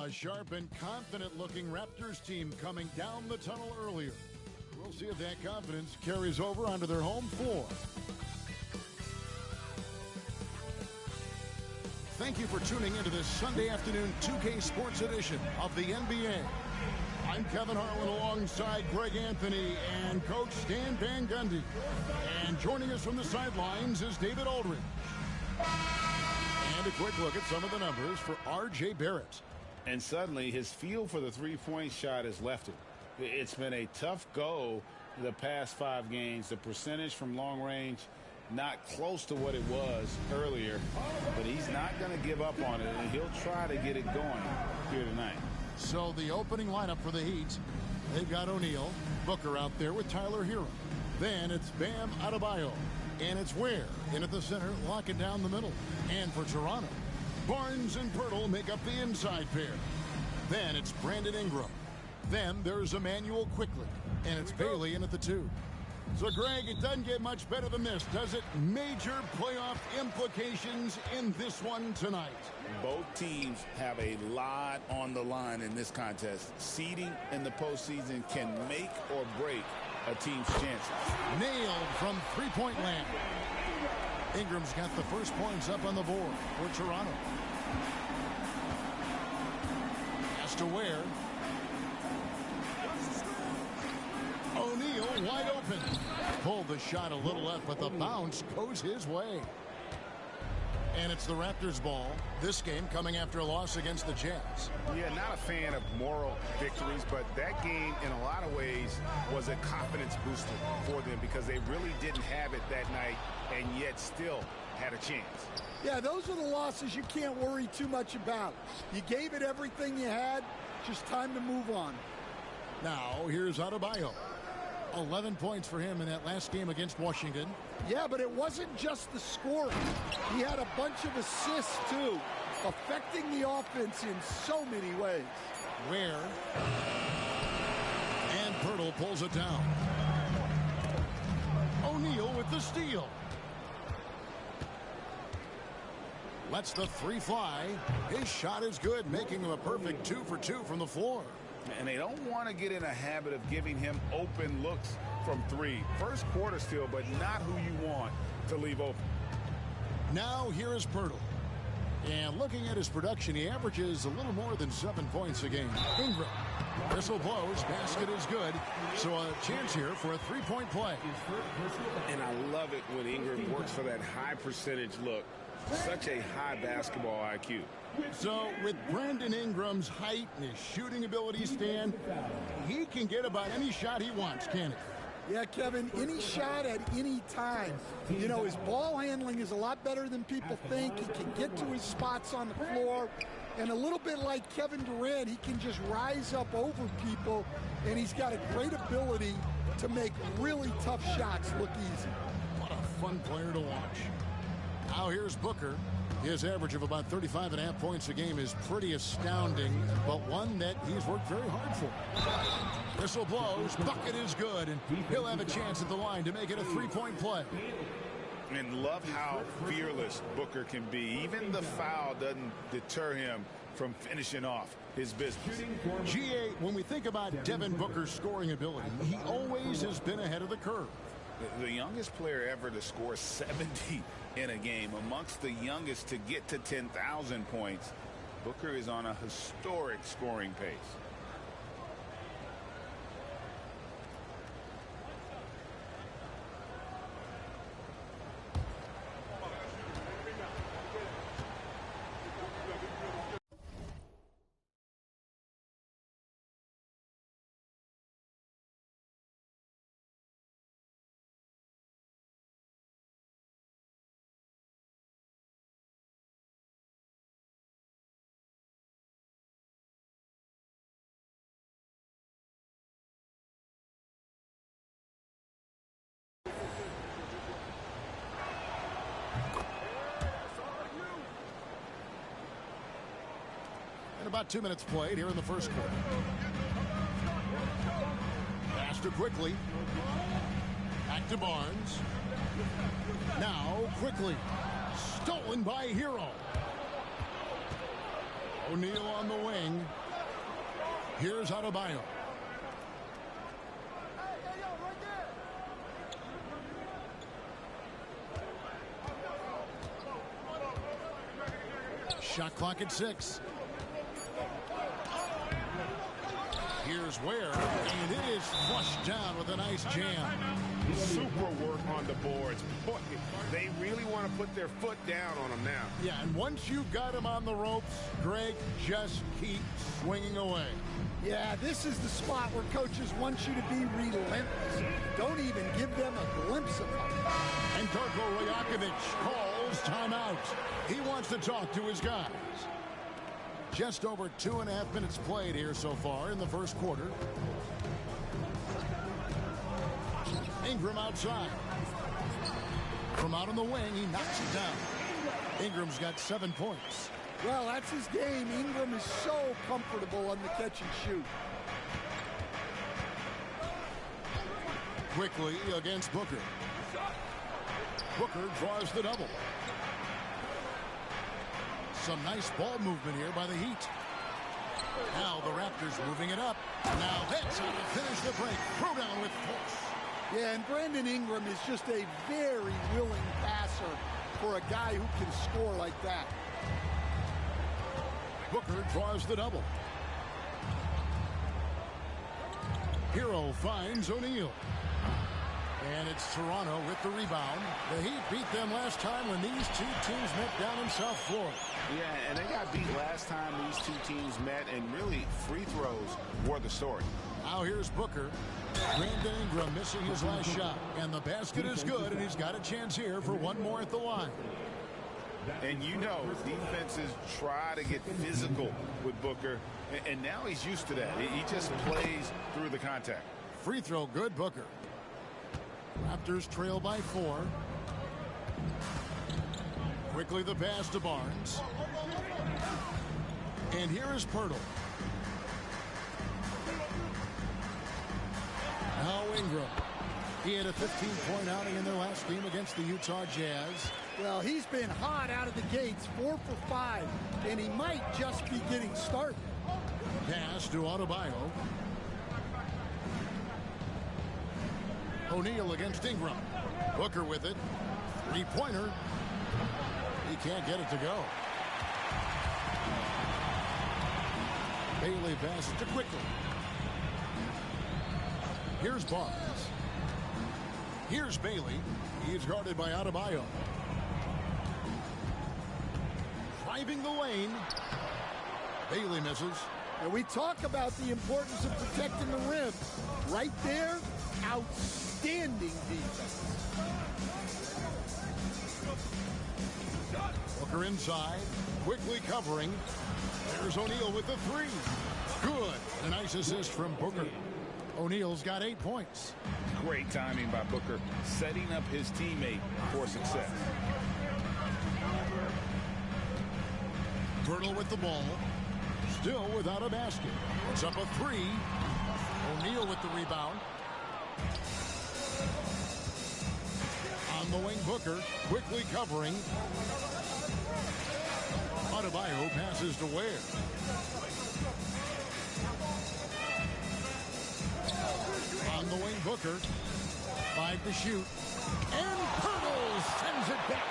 A sharp and confident-looking Raptors team coming down the tunnel earlier. We'll see if that confidence carries over onto their home floor. Thank you for tuning into this Sunday afternoon 2K Sports edition of the NBA. I'm Kevin Harlan alongside Greg Anthony and Coach Stan Van Gundy. And joining us from the sidelines is David Aldridge. And a quick look at some of the numbers for R.J. Barrett. And suddenly his feel for the three-point shot has left him. It's been a tough go the past 5 games. The percentage from long range not close to what it was earlier, but he's not going to give up on it, and he'll try to get it going here tonight. So the opening lineup for the Heat, they've got O'Neal, Booker out there with Tyler Hero. Then it's Bam Adebayo, and it's Ware in at the center, locking down the middle. And for Toronto, Barnes and Poeltl make up the inside pair. Then it's Brandon Ingram. Then there's Emmanuel Quickley, and it's Bailey in at the 2. So, Greg, it doesn't get much better than this, does it? Major playoff implications in this one tonight. Both teams have a lot on the line in this contest. Seeding in the postseason can make or break a team's chances. Nailed from three-point land. Ingram's got the first points up on the board for Toronto. Has to Ware. O'Neal wide open. Pulled the shot a little left, but the bounce goes his way. And it's the Raptors ball. This game coming after a loss against the Jazz. Yeah, not a fan of moral victories, but that game in a lot of ways was a confidence booster for them because they really didn't have it that night and yet still had a chance. Yeah, those are the losses you can't worry too much about. You gave it everything you had, just time to move on. Now, here's Adebayo. 11 points for him in that last game against Washington. Yeah, but it wasn't just the scoring. He had a bunch of assists, too, affecting the offense in so many ways. Ware. And Poeltl pulls it down. O'Neal with the steal. Lets the 3 fly. His shot is good, making him a perfect 2 for 2 from the floor. And they don't want to get in a habit of giving him open looks from 3. First quarter still, but not who you want to leave open. Now here is Poeltl. And looking at his production, he averages a little more than 7 points a game. Ingram. Whistle blows. Basket is good. So a chance here for a 3-point play. And I love it when Ingram works for that high percentage look. Such a high basketball IQ. So with Brandon Ingram's height and his shooting ability, Stan, he can get about any shot he wants, can't he? Yeah, Kevin, any shot at any time. You know, his ball handling is a lot better than people think. He can get to his spots on the floor. And a little bit like Kevin Durant, he can just rise up over people. And he's got a great ability to make really tough shots look easy. What a fun player to watch. Now here's Booker. His average of about 35.5 points a game is pretty astounding, but one that he's worked very hard for. Whistle blows, bucket is good, and he'll have a chance at the line to make it a 3-point play. And love how fearless Booker can be. Even the foul doesn't deter him from finishing off his business. GA, when we think about Devin Booker's scoring ability, he always has been ahead of the curve. The youngest player ever to score 70 in a game, amongst the youngest to get to 10,000 points. Booker is on a historic scoring pace. About 2 minutes played here in the first quarter. Pass to Quickley. Back to Barnes. Now Quickley. Stolen by Hero. O'Neal on the wing. Here's Adebayo. Shot clock at 6. Here's Ware, and it is flushed down with a nice jam. Super work on the boards. Boy, they really want to put their foot down on them now. Yeah, and once you've got him on the ropes, Greg, just keep swinging away. Yeah, this is the spot where coaches want you to be relentless. Don't even give them a glimpse of hope. And Darko Rajakovic calls timeout. He wants to talk to his guys. Just over 2.5 minutes played here so far in the first quarter. Ingram outside. From out on the wing, he knocks it down. Ingram's got 7 points. Well, that's his game. Ingram is so comfortable on the catch and shoot. Quickly against Booker. Booker draws the double. Some nice ball movement here by the Heat. Now the Raptors moving it up. Now that's how to finish the break. Throw down with force. Yeah, and Brandon Ingram is just a very willing passer for a guy who can score like that. Booker draws the double. Hero finds O'Neal. And it's Toronto with the rebound. The Heat beat them last time when these two teams met down in South Florida. Yeah, and they got beat last time these two teams met, and really free throws were the story. Now here's Booker. Brandon Ingram missing his last shot. And the basket is good, and he's got a chance here for one more at the line. And you know, defenses try to get physical with Booker, and now he's used to that. He just plays through the contact. Free throw good, Booker. Raptors trail by 4. Quickly the pass to Barnes. And here is Pirtle. Now Ingram. He had a 15-point outing in their last game against the Utah Jazz. Well, he's been hot out of the gates, 4 for 5, and he might just be getting started. Pass to Adebayo. O'Neal against Ingram. Booker with it. Three-pointer. He can't get it to go. Bailey passes to Quickly. Here's Barnes. Here's Bailey. He's guarded by Adebayo. Driving the lane. Bailey misses. And we talk about the importance of protecting the rim. Right there, outstanding defense. Booker inside. Quickly covering. There's O'Neal with the 3. Good. A nice assist from Booker. O'Neal's got 8 points. Great timing by Booker, setting up his teammate for success. Pirtle with the ball. Still without a basket. It's up a 3. O'Neal with the rebound. On the wing, Booker quickly covering. Adebayo passes to Ware. On the wing, Booker. 5 to shoot. And Pirtle sends it back.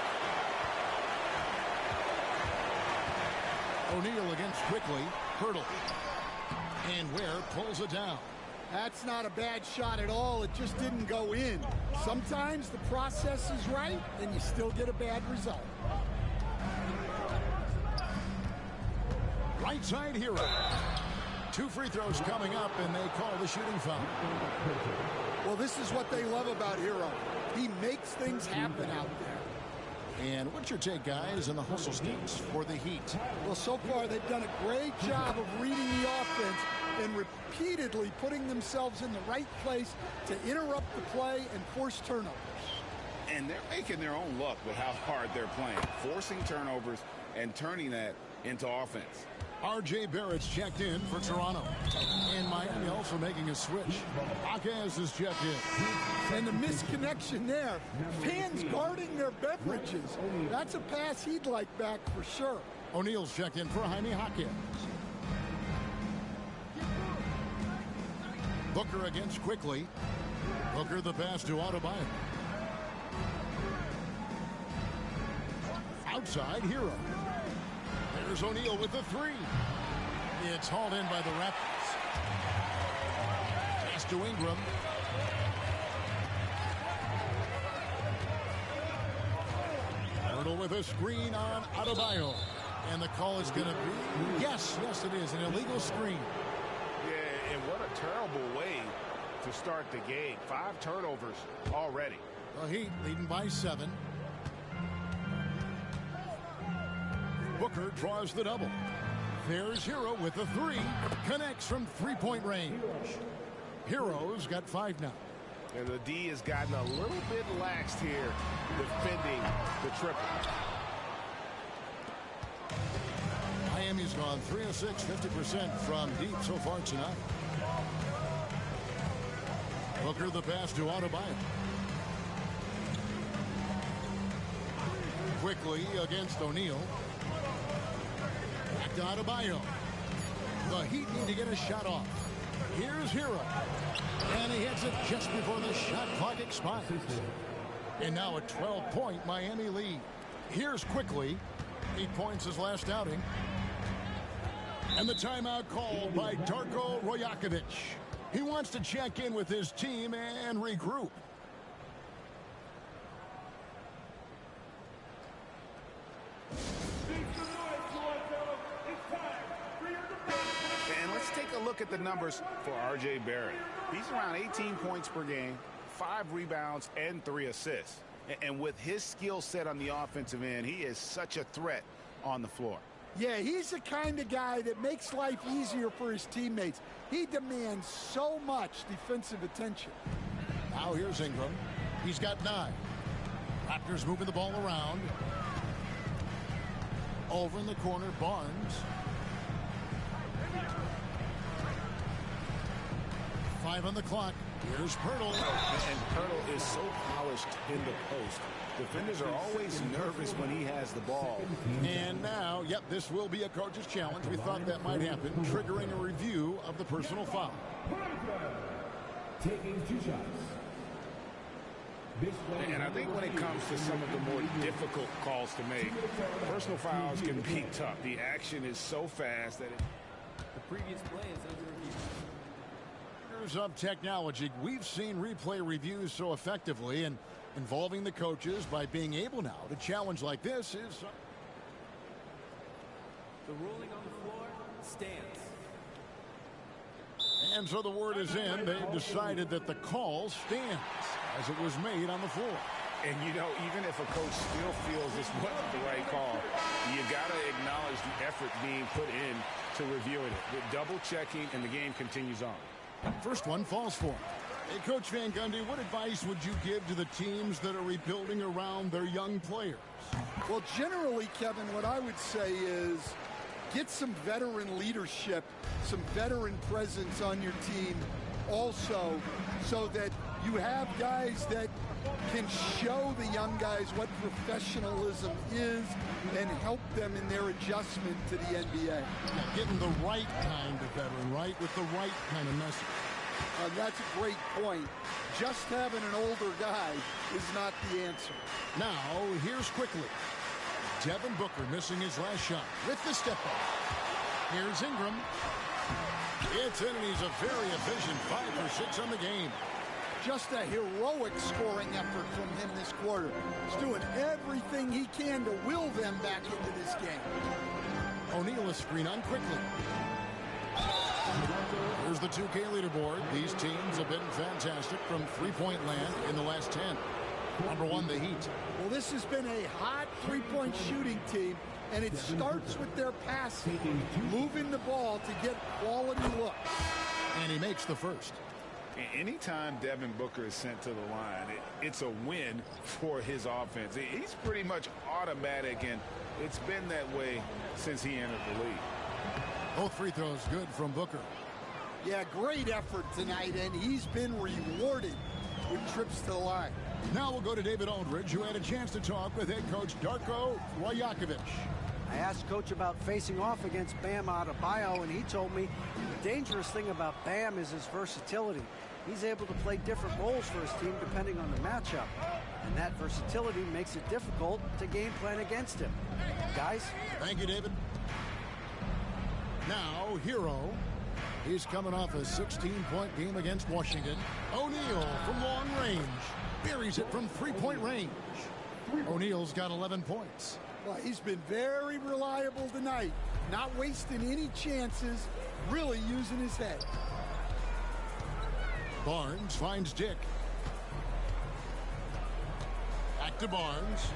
O'Neal against Quickly. Pirtle. And Ware pulls it down. That's not a bad shot at all. It just didn't go in. Sometimes the process is right, and you still get a bad result. Right side Hero. 2 free throws coming up, and they call the shooting foul. Well, this is what they love about Hero. He makes things happen out there. And what's your take, guys, in the hustle schemes for the Heat? Well, so far they've done a great job of reading the offense and repeatedly putting themselves in the right place to interrupt the play and force turnovers. And they're making their own luck with how hard they're playing, forcing turnovers and turning that into offense. R.J. Barrett's checked in for Toronto. And Miami also making a switch. Jaquez is checked in. And the misconnection there. Fans guarding their beverages. That's a pass he'd like back for sure. O'Neal's checked in for Jaime Jaquez. Booker against Quickly. Booker the pass to Adebayo. Outside, Hero. There's O'Neal with the three. It's hauled in by the Raptors. Pass to Ingram. Hurdle with a screen on Adebayo. And the call is going to be, yes, it is, an illegal screen. Yeah, and what a terrible way to start the game. 5 turnovers already. The Heat leading by 7. Booker draws the double. There's Hero with the three. Connects from three-point range. Hero's got 5 now. And the D has gotten a little bit laxed here defending the triple. Miami's gone 3 of 6, 50% from deep so far tonight. Booker the pass to Adebayo. Quickly against O'Neal. Back to Adebayo. The Heat need to get a shot off. Here's Hero. And he hits it just before the shot clock expires. And now a 12-point Miami lead. Here's Quickly. 8 points his last outing. And the timeout called by Darko Rajakovic. He wants to check in with his team and regroup. And let's take a look at the numbers for R.J. Barrett. He's around 18 points per game, 5 rebounds, and 3 assists. And with his skill set on the offensive end, he is such a threat on the floor. Yeah, he's the kind of guy that makes life easier for his teammates. He demands so much defensive attention. Now here's Ingram. He's got 9. Raptors moving the ball around. Over in the corner, Barnes. 5 on the clock. Here's Pirtle. And Pirtle is so polished in the post. Defenders are always nervous when he has the ball. And now, yep, this will be a coach's challenge. We thought that might happen, triggering a review of the personal foul. Taking 2 shots. And I think when it comes to some of the more difficult calls to make, personal fouls can be tough. The action is so fast that The previous play is under review. Of technology, we've seen replay reviews so effectively, and involving the coaches by being able now to challenge like this is... The ruling on the floor stands. And so the word is in. They've decided that the call stands as it was made on the floor. And, you know, even if a coach still feels this wasn't the right call, you got to acknowledge the effort being put in to reviewing it. With double-checking, and the game continues on. First one falls for him. Hey, Coach Van Gundy, what advice would you give to the teams that are rebuilding around their young players? Well, generally, Kevin, what I would say is get some veteran leadership, some veteran presence on your team also, so that you have guys that can show the young guys what professionalism is and help them in their adjustment to the NBA. Yeah, getting the right kind of veteran, right, with the right kind of message. That's a great point. Just having an older guy is not the answer. Now, here's Quickly. Devin Booker missing his last shot with the step back. Here's Ingram. It's in, and he's a very efficient 5 for 6 on the game. Just a heroic scoring effort from him this quarter. He's doing everything he can to will them back into this game. O'Neal a screen on Quickly. Here's the 2K leaderboard. These teams have been fantastic from three-point land in the last 10. Number 1, the Heat. Well, this has been a hot three-point shooting team, and it starts with their passing, moving the ball to get quality looks. And he makes the first. Anytime Devin Booker is sent to the line, it's a win for his offense. He's pretty much automatic, and it's been that way since he entered the league. Both free throws good from Booker. Yeah, great effort tonight, and he's been rewarded with trips to the line. Now we'll go to David Aldridge, who had a chance to talk with head coach Darko Rajakovic. I asked Coach about facing off against Bam Adebayo, and he told me the dangerous thing about Bam is his versatility. He's able to play different roles for his team depending on the matchup, and that versatility makes it difficult to game plan against him. Guys? Thank you, David. Now, Hero. He's coming off a 16-point game against Washington. O'Neal from long range. Buries it from three-point range. O'Neal's got 11 points. Well, he's been very reliable tonight. Not wasting any chances, really using his head. Barnes finds Dick. Back to Barnes.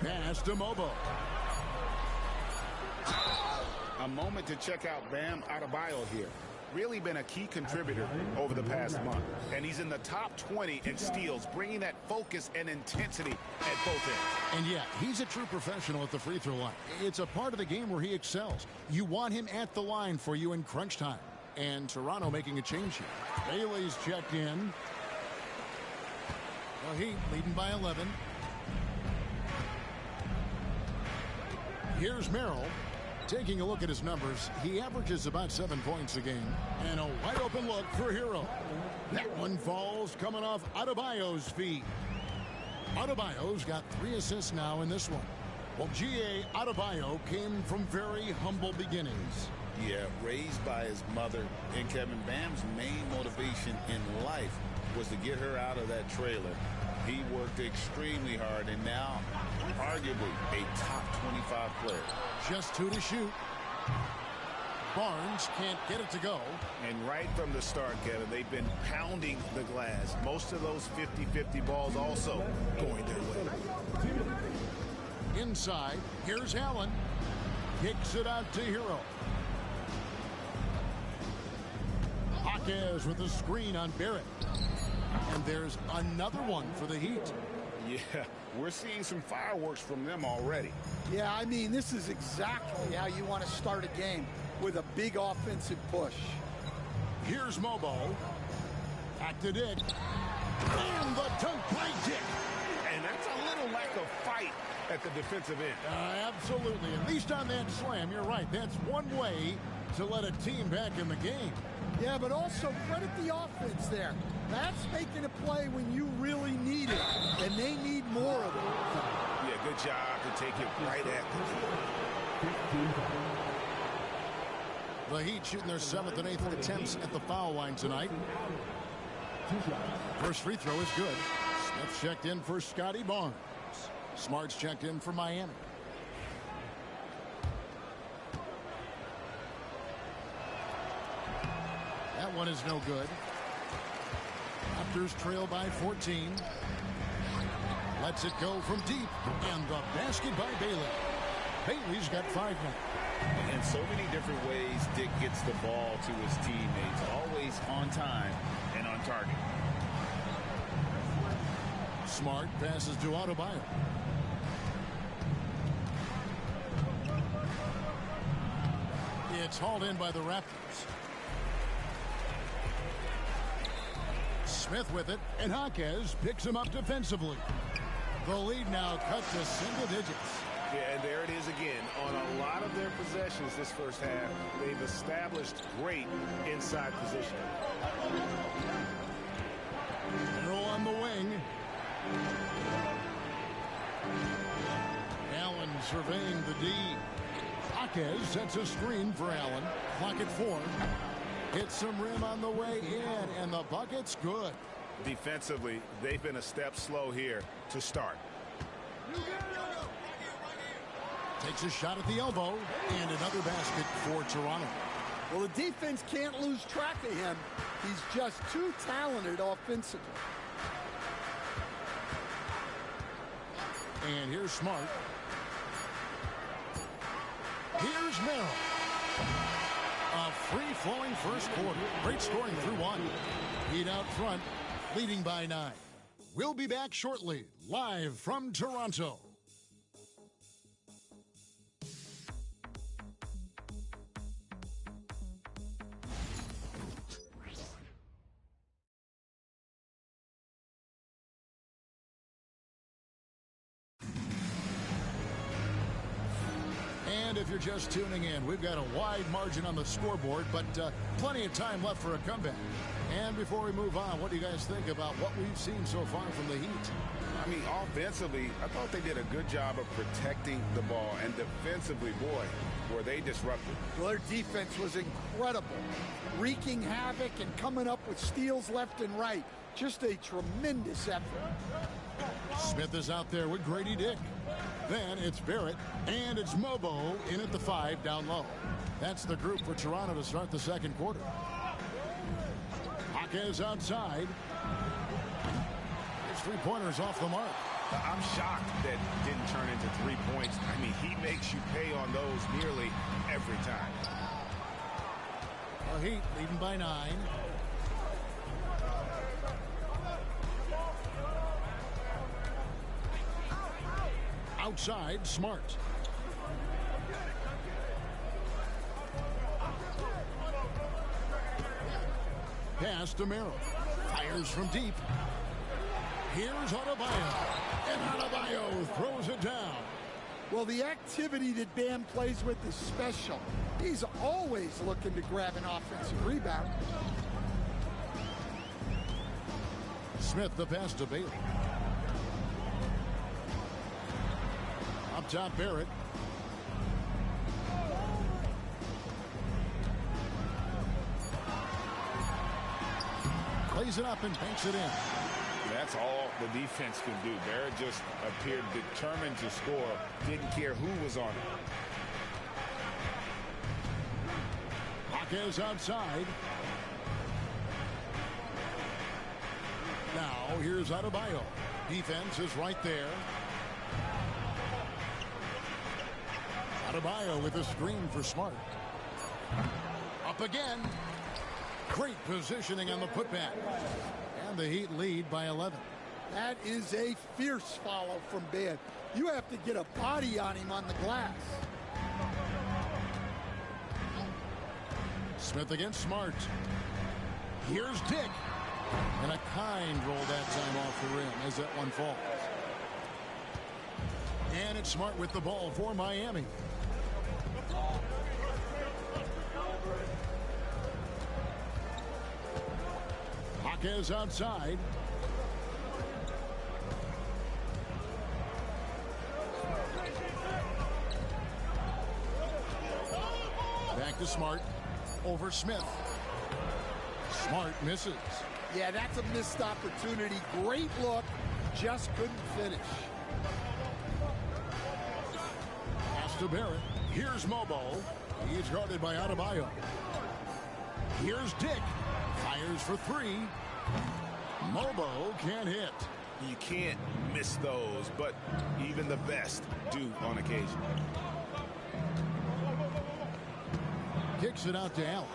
Pass to Mobo. A moment to check out Bam Adebayo here. Really been a key contributor over the past month. And he's in the top 20 in steals, bringing that focus and intensity at both ends. And yeah, he's a true professional at the free throw line. It's a part of the game where he excels. You want him at the line for you in crunch time. And Toronto making a change here. Bailey's checked in. The Heat leading by 11. Here's Merrill. Taking a look at his numbers, he averages about 7 points a game. And a wide open look for Hero. That one falls coming off Adebayo's feet. Adebayo's got 3 assists now in this one. Well, G.A. Adebayo came from very humble beginnings. Yeah, raised by his mother. And Kevin, Bam's main motivation in life was to get her out of that trailer. He worked extremely hard and now arguably a top 25 player. Just 2 to shoot. Barnes can't get it to go. And right from the start, Kevin, they've been pounding the glass. Most of those 50-50 balls also going their way. Inside, here's Allen. Kicks it out to Hero. Jaquez with a screen on Barrett. And there's another one for the Heat. Yeah, we're seeing some fireworks from them already. Yeah, I mean, this is exactly how you want to start a game, with a big offensive push. Here's Mobo. Back to Dick. And the dunk by Dick. And that's a little lack of fight at the defensive end. Absolutely. At least on that slam, you're right. That's one way to let a team back in the game. Yeah, but also credit the offense there. That's making a play when you really need it, and they need more of it. Yeah, good job to take it right at the Heat shooting their 7th and 8th attempts at the foul line tonight. First free throw is good. Smith checked in for Scotty Barnes. Smart's checked in for Miami. That one is no good. Raptors trail by 14. Lets it go from deep. And the basket by Bailey. Bailey's got 5 now. In so many different ways, Dick gets the ball to his teammates. Always on time and on target. Smart passes to Adebayo. It's hauled in by the Raptors. Smith with it, and Jaquez picks him up defensively. The lead now cut to single digits. Yeah, and there it is again. On a lot of their possessions this first half, they've established great inside position. Merrill on the wing. Allen surveying the D. Jaquez sets a screen for Allen. Clock at 4. Hits some rim on the way in, and the bucket's good. Defensively, they've been a step slow here to start. Takes a shot at the elbow, and another basket for Toronto. Well, the defense can't lose track of him. He's just too talented offensively. And here's Smart. Here's Merrill. A free-flowing first quarter. Great scoring through 1. Heat out front, leading by 9. We'll be back shortly, live from Toronto. if you're just tuning in, we've got a wide margin on the scoreboard, but plenty of time left for a comeback. And before we move on, what do you guys think about what we've seen so far from the Heat? I mean, offensively, I thought they did a good job of protecting the ball. And defensively, boy, were they disruptive. Well, their defense was incredible. Wreaking havoc and coming up with steals left and right. Just a tremendous effort. Smith is out there with Grady Dick. Then it's Barrett, and it's Mobo in at the 5 down low. That's the group for Toronto to start the second quarter. Jaquez outside. His three-pointers off the mark. I'm shocked that didn't turn into 3 points. I mean, he makes you pay on those nearly every time. The Heat leading by 9. Outside, Smart. Pass to Merrill. Fires from deep. Here's Adebayo. And Adebayo throws it down. Well, the activity that Bam plays with is special. He's always looking to grab an offensive rebound. Smith the pass to Bailey. Up top, Barrett. Plays it up and banks it in. That's all the defense can do. Barrett just appeared determined to score. Didn't care who was on it. Jaquez outside. Now here's Adebayo. Defense is right there. Adebayo with a screen for Smart. Up again. Great positioning on the putback. And the Heat lead by 11. That is a fierce follow from Bam. You have to get a body on him on the glass. Smith against Smart. Here's Dick. And a kind roll that time off the rim as that one falls. And it's Smart with the ball for Miami. Jaquez outside. Back to Smart. Over Smith. Smart misses. Yeah, that's a missed opportunity. Great look. Just couldn't finish. Pass to Barrett. Here's Mobo. He's guarded by Adebayo. Here's Dick. Fires for 3. Mobo can't hit. You can't miss those, but even the best do on occasion. Kicks it out to Allen.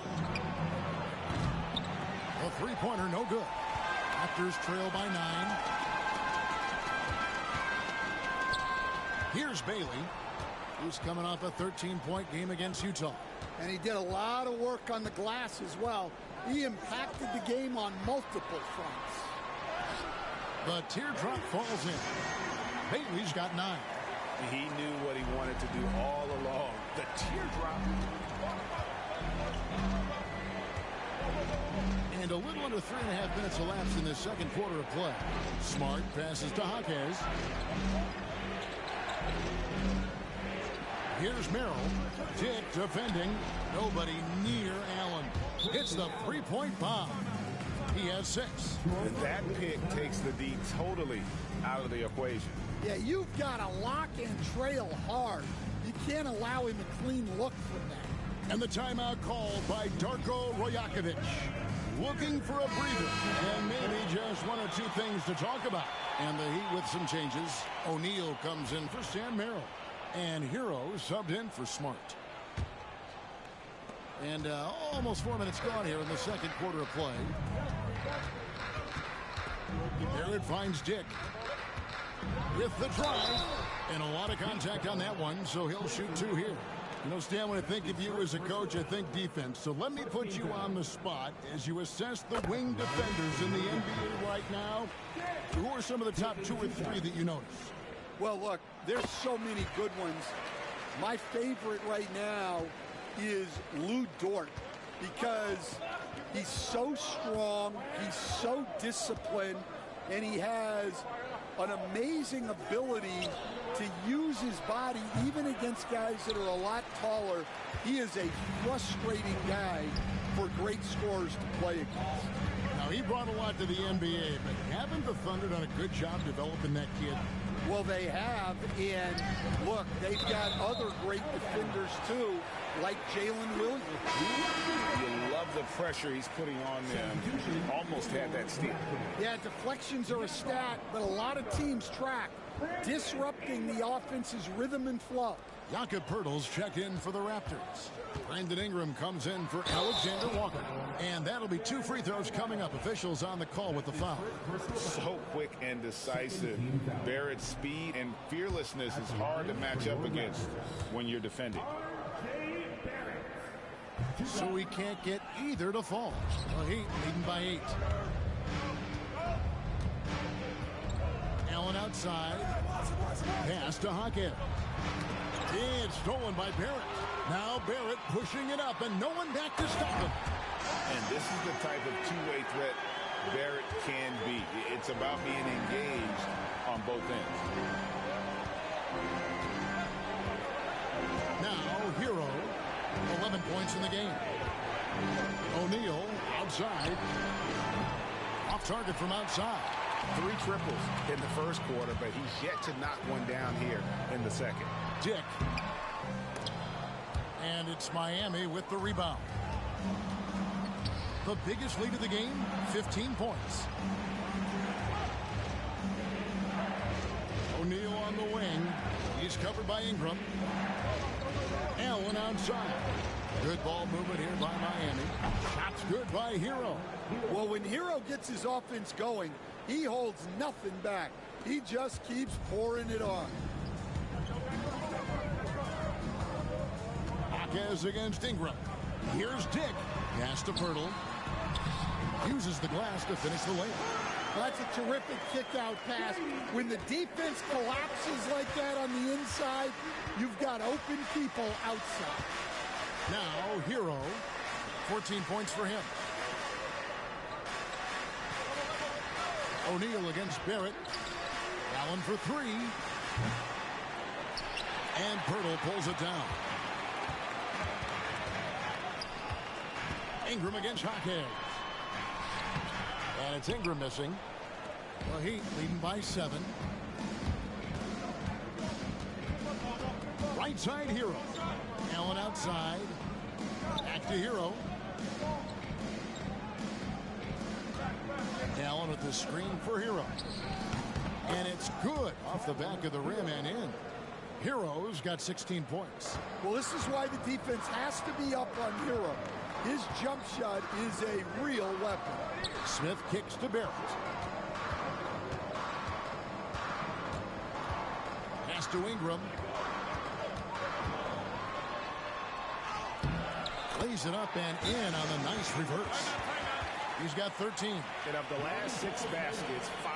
A three-pointer, no good. Raptors trail by 9. Here's Bailey, who's coming off a 13-point game against Utah. And he did a lot of work on the glass as well. He impacted the game on multiple fronts. The teardrop falls in. Bailey's got 9. He knew what he wanted to do all along. The teardrop. And a little under 3.5 minutes elapsed in the second quarter of play. Smart passes to Jaquez. Here's Merrill. Dick defending. Nobody near Allen. Hits the three-point bomb. He has 6. And that pick takes the D totally out of the equation. Yeah, you've got to lock and trail hard. You can't allow him a clean look from that. And the timeout called by Darko Rajakovic. Looking for a breather. And maybe just one or two things to talk about. And the Heat with some changes. O'Neal comes in for Sam Merrill. And Hero subbed in for Smart. And almost 4 minutes gone here in the second quarter of play. Barrett finds Dick with the drive. And a lot of contact on that one, so he'll shoot 2 here. You know, Stan, when I think of you as a coach, I think defense. So let me put you on the spot as you assess the wing defenders in the NBA right now. Who are some of the top 2 or 3 that you notice? Well, look, there's so many good ones. My favorite right now is Lou Dort because he's so strong, he's so disciplined, and he has an amazing ability to use his body even against guys that are a lot taller. He is a frustrating guy for great scorers to play against. Now, he brought a lot to the NBA, but haven't the Thunder done a good job developing that kid? Well, they have, and look, they've got other great defenders too, like Jalen Williams. You love the pressure he's putting on them. Almost had that steal. Yeah, deflections are a stat, but a lot of teams track, disrupting the offense's rhythm and flow. Jakob Poeltl's checked in for the Raptors. Brandon Ingram comes in for Alexander Walker. And that'll be 2 free throws coming up. Officials on the call with the foul. So quick and decisive. Barrett's speed and fearlessness is hard to match up against when you're defending. So we can't get either to fall. The Heat leading by 8. Allen outside. Pass to Hackett. It's stolen by Barrett. Now Barrett pushing it up and no one back to stop him. And this is the type of two-way threat Barrett can be. It's about being engaged on both ends. Now Hero, 11 points in the game. O'Neal outside. Off target from outside. 3 triples in the first quarter, but he's yet to knock one down here in the second. Dick. And it's Miami with the rebound. The biggest lead of the game, 15 points. O'Neal on the wing. He's covered by Ingram. Allen outside. Good ball movement here by Miami. Shots good by Hero. Well, when Hero gets his offense going, he holds nothing back. He just keeps pouring it on. Hawkes against Ingram. Here's Dick. Pass to Poeltl. Uses the glass to finish the layup. That's a terrific kick-out pass. When the defense collapses like that on the inside, you've got open people outside. Now, Hero. 14 points for him. O'Neal against Barrett. Allen for 3. And Poeltl pulls it down. Ingram against Hawkes. And it's Ingram missing. The Heat leading by 7. Right side Hero. Allen outside. Back to Hero. Allen with the screen for Hero. And it's good off the back of the rim and in. Hero's got 16 points. Well, this is why the defense has to be up on Hero. His jump shot is a real weapon. Smith kicks to Barrett. Pass to Ingram. Lays it up and in on the nice reverse. He's got 13. And of the last 6 baskets, 5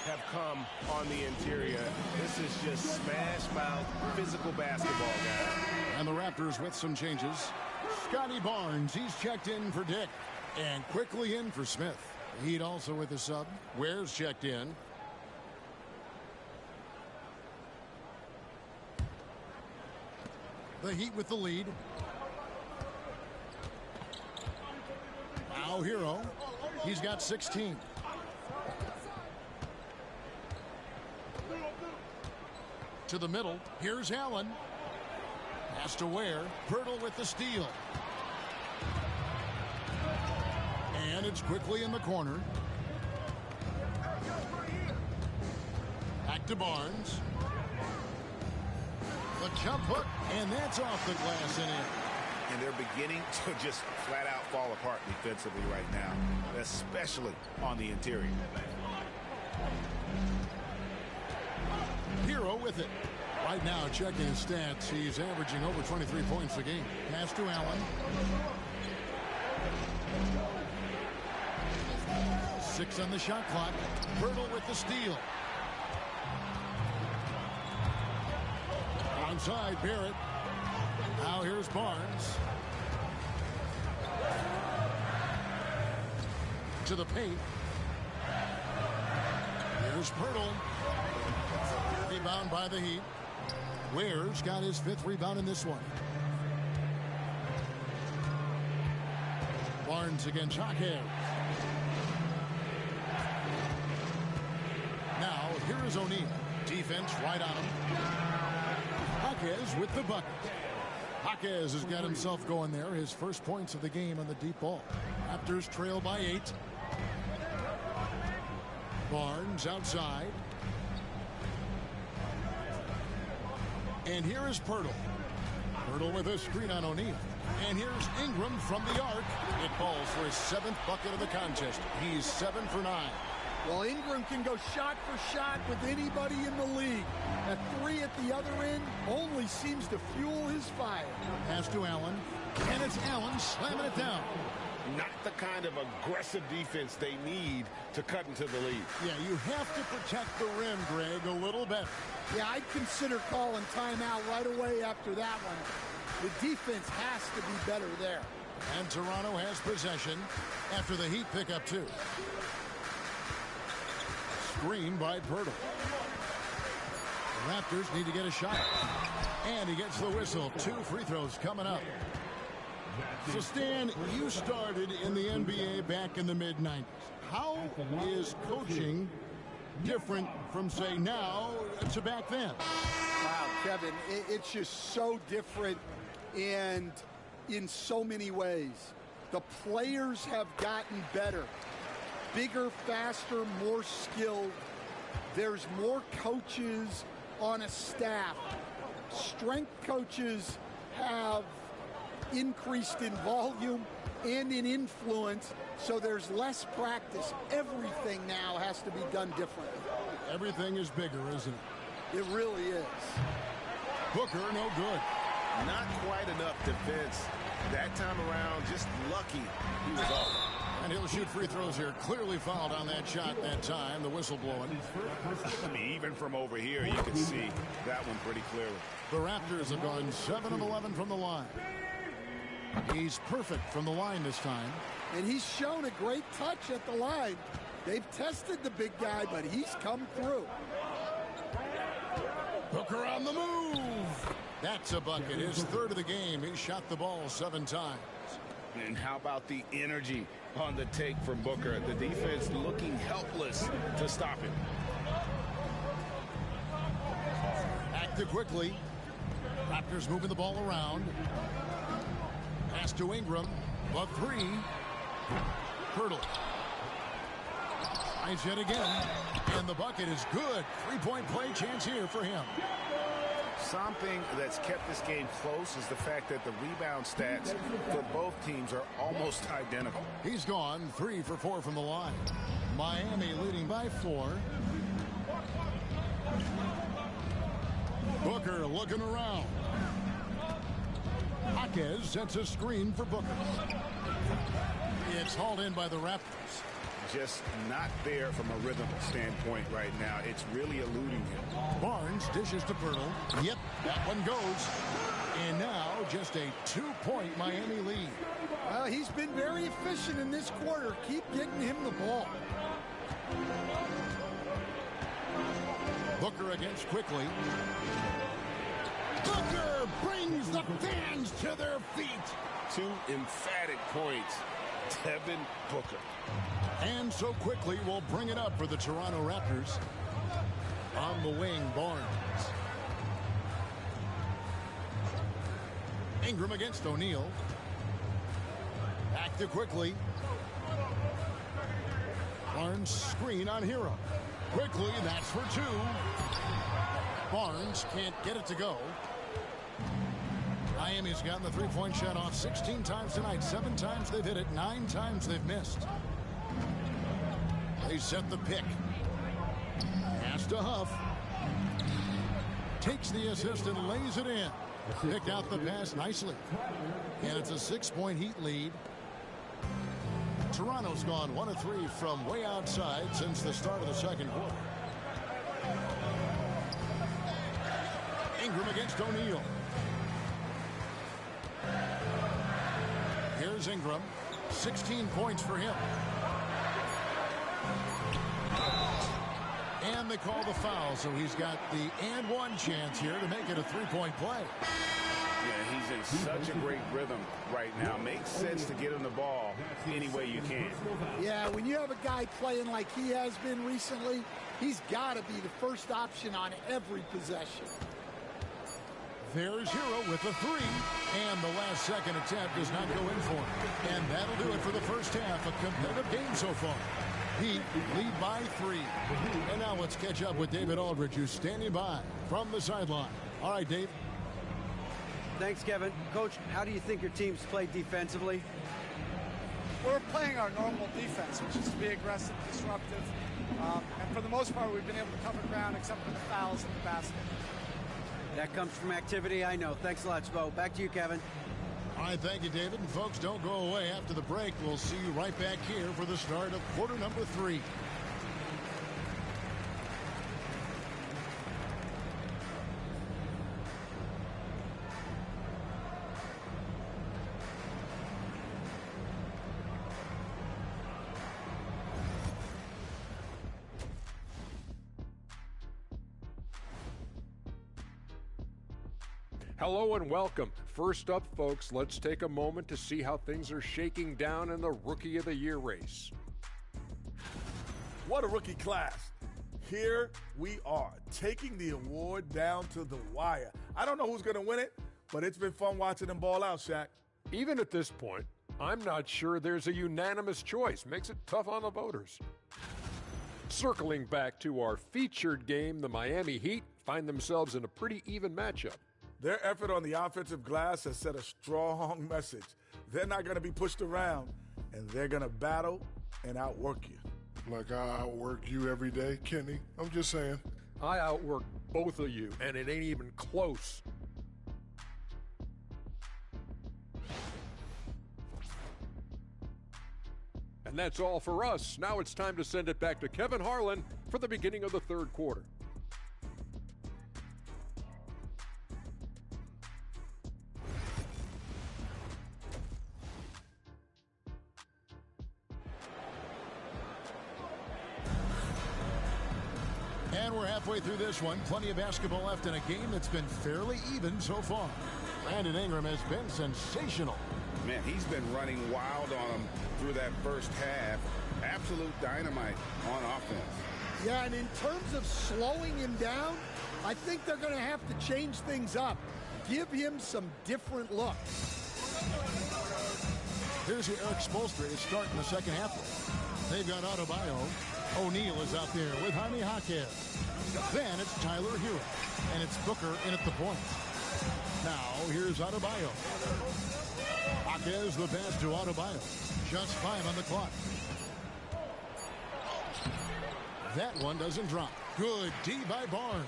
have come on the interior. This is just smash mouth physical basketball, guys. And the Raptors with some changes. Scotty Barnes, he's checked in for Dick. And quickly in for Smith. Heat also with a sub. Ware's checked in. The Heat with the lead. Now Hero. He's got 16. To the middle. Here's Allen. Pass to Ware. Poeltl with the steal. And it's quickly in the corner. Back to Barnes. The jump hook, and that's off the glass and in. And they're beginning to just flat out fall apart defensively right now, especially on the interior. Hero with it. Right now, checking his stats, he's averaging over 23 points a game. Pass to Allen. 6 on the shot clock. Poeltl with the steal. outside Barrett. Now here's Barnes. To the paint. Here's Pirtle. Rebound by the Heat. Ware's got his 5th rebound in this one. Barnes against Jaquez. Now here is O'Neal. Defense right on him. Jaquez with the bucket. Jaquez has got himself going there. His first points of the game on the deep ball. Raptors trail by 8. Barnes outside. And here is Pirtle. Pirtle with a screen on O'Neal. And here's Ingram from the arc. It falls for his 7th bucket of the contest. He's 7 for 9. Well, Ingram can go shot for shot with anybody in the league. A 3 at the other end only seems to fuel his fire. Pass to Allen. And it's Allen slamming it down. Not the kind of aggressive defense they need to cut into the lead. Yeah, you have to protect the rim, Greg, a little better. Yeah, I'd consider calling timeout right away after that one. The defense has to be better there. And Toronto has possession after the Heat pick up 2. Screen by Pirtle. The Raptors need to get a shot. And he gets the whistle. 2 free throws coming up. So, Stan, you started in the NBA back in the mid-90s. How is coaching different from, say, now to back then? Wow, Kevin, it's just so different and in so many ways. The players have gotten better. Bigger, faster, more skilled. There's more coaches on a staff. Strength coaches have increased in volume and in influence, so there's less practice. Everything now has to be done differently. Everything is bigger, isn't it? It really is. Booker, no good. Not quite enough defense. That time around, just lucky he was off. And he'll shoot free throws here. Clearly fouled on that shot that time. The whistle blowing. I mean, even from over here, you can see that one pretty clearly. The Raptors have gone 7 of 11 from the line. He's perfect from the line this time. And he's shown a great touch at the line. They've tested the big guy, but he's come through. Booker on the move. That's a bucket. His 3rd of the game. He shot the ball 7 times. And how about the energy on the take from Booker? The defense looking helpless to stop him. Active quickly. Raptors moving the ball around. Pass to Ingram. But 3. Pirtle. Tries yet again. And the bucket is good. 3-point play chance here for him. Something that's kept this game close is the fact that the rebound stats for both teams are almost identical. He's gone 3 for 4 from the line. Miami leading by 4. Booker looking around. Jaquez sets a screen for Booker. It's hauled in by the Raptors. Just not there from a rhythm standpoint right now. It's really eluding him. Barnes dishes to Pirtle. Yep, that one goes. And now just a 2-point Miami lead. Well, he's been very efficient in this quarter. Keep getting him the ball. Booker against quickly. Booker brings the fans to their feet. 2 emphatic points. Devin Booker. And so quickly will bring it up for the Toronto Raptors. On the wing, Barnes. Ingram against O'Neal. Back to quickly. Barnes screen on Hero. Quickly, that's for 2. Barnes can't get it to go. Miami's gotten the 3-point shot off 16 times tonight. 7 times they've hit it. 9 times they've missed. They set the pick. Pass to Huff. Takes the assist and lays it in. Picked out the pass nicely. And it's a 6-point Heat lead. Toronto's gone 1 of 3 from way outside since the start of the second quarter. Ingram against O'Neal. Here's Ingram. 16 points for him. And they call the foul, so he's got the and one chance here to make it a three-point play. Yeah, he's in such a great rhythm right now. Makes sense to get him the ball any way you can. Yeah, when you have a guy playing like he has been recently, he's got to be the first option on every possession. There's Hero with the three, and the last second attempt does not go in for him. And that'll do it for the first half. A competitive game so far. Heat lead by 3. And now let's catch up with David Aldridge, who's standing by from the sideline. All right, Dave. Thanks, Kevin. Coach, how do you think your team's played defensively? We're playing our normal defense, which is to be aggressive, disruptive. And for the most part, we've been able to cover ground except for the fouls in the basket. That comes from activity, I know. Thanks a lot, Spo. Back to you, Kevin. All right, thank you, David. And folks, don't go away. After the break, we'll see you right back here for the start of quarter number 3. Hello and welcome. First up, folks, let's take a moment to see how things are shaking down in the Rookie of the Year race. What a rookie class. Here we are, taking the award down to the wire. I don't know who's going to win it, but it's been fun watching them ball out, Shaq. Even at this point, I'm not sure there's a unanimous choice. Makes it tough on the voters. Circling back to our featured game, the Miami Heat find themselves in a pretty even matchup. Their effort on the offensive glass has set a strong message. They're not going to be pushed around, and they're going to battle and outwork you. Like I outwork you every day, Kenny. I'm just saying. I outwork both of you, and it ain't even close. And that's all for us. Now it's time to send it back to Kevin Harlan for the beginning of the third quarter. And we're halfway through this one. Plenty of basketball left in a game that's been fairly even so far. Brandon Ingram has been sensational. Man, he's been running wild on him through that first half. Absolute dynamite on offense. Yeah, and in terms of slowing him down, I think they're going to have to change things up. Give him some different looks. Here's your Eric Spoelstra to start in the second half. They've got Adebayo. O'Neal is out there with Jaime Jaquez. Then it's Tyler Hero. And it's Booker in at the point. Now here's Adebayo. Jaquez the pass to Adebayo. Just 5 on the clock. That one doesn't drop. Good D by Barnes.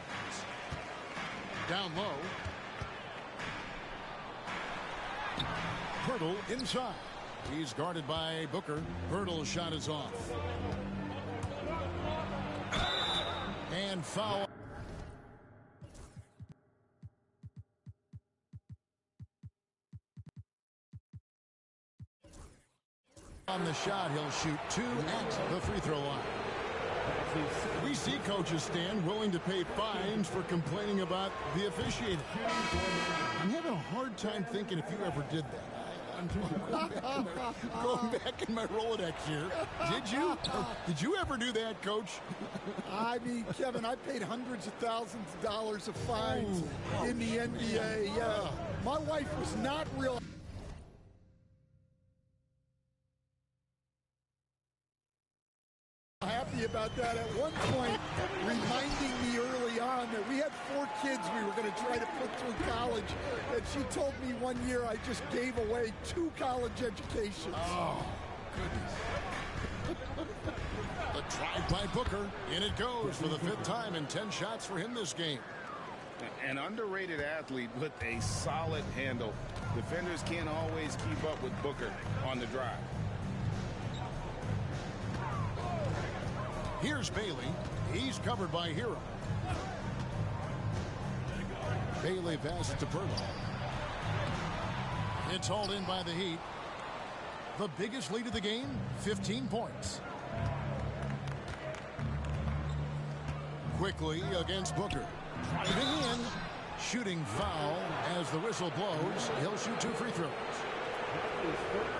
Down low. Hurdle inside. He's guarded by Booker. Hurdle's shot is off. And foul. On the shot, he'll shoot 2 at the free throw line. We see coaches stand willing to pay fines for complaining about the officiating. I'm having a hard time thinking if you ever did that. I'm going back in my Rolodex here. Did you? Did you ever do that, Coach? I mean, Kevin, I paid hundreds of thousands of dollars of fines in the NBA. Yeah, my wife was not real happy about that. At one point, reminding me early on that we had 4 kids we were going to try to put through college, and she told me one year I just gave away 2 college educations. Oh, goodness. The drive by Booker, and it goes for the 5th time, and 10 shots for him this game. An underrated athlete with a solid handle. Defenders can't always keep up with Booker on the drive. Here's Bailey. He's covered by Hero. Bailey passes to Pirtle. It's hauled in by the Heat. The biggest lead of the game, 15 points. Quickly against Booker. Driving in. Shooting foul as the whistle blows. He'll shoot 2 free throws.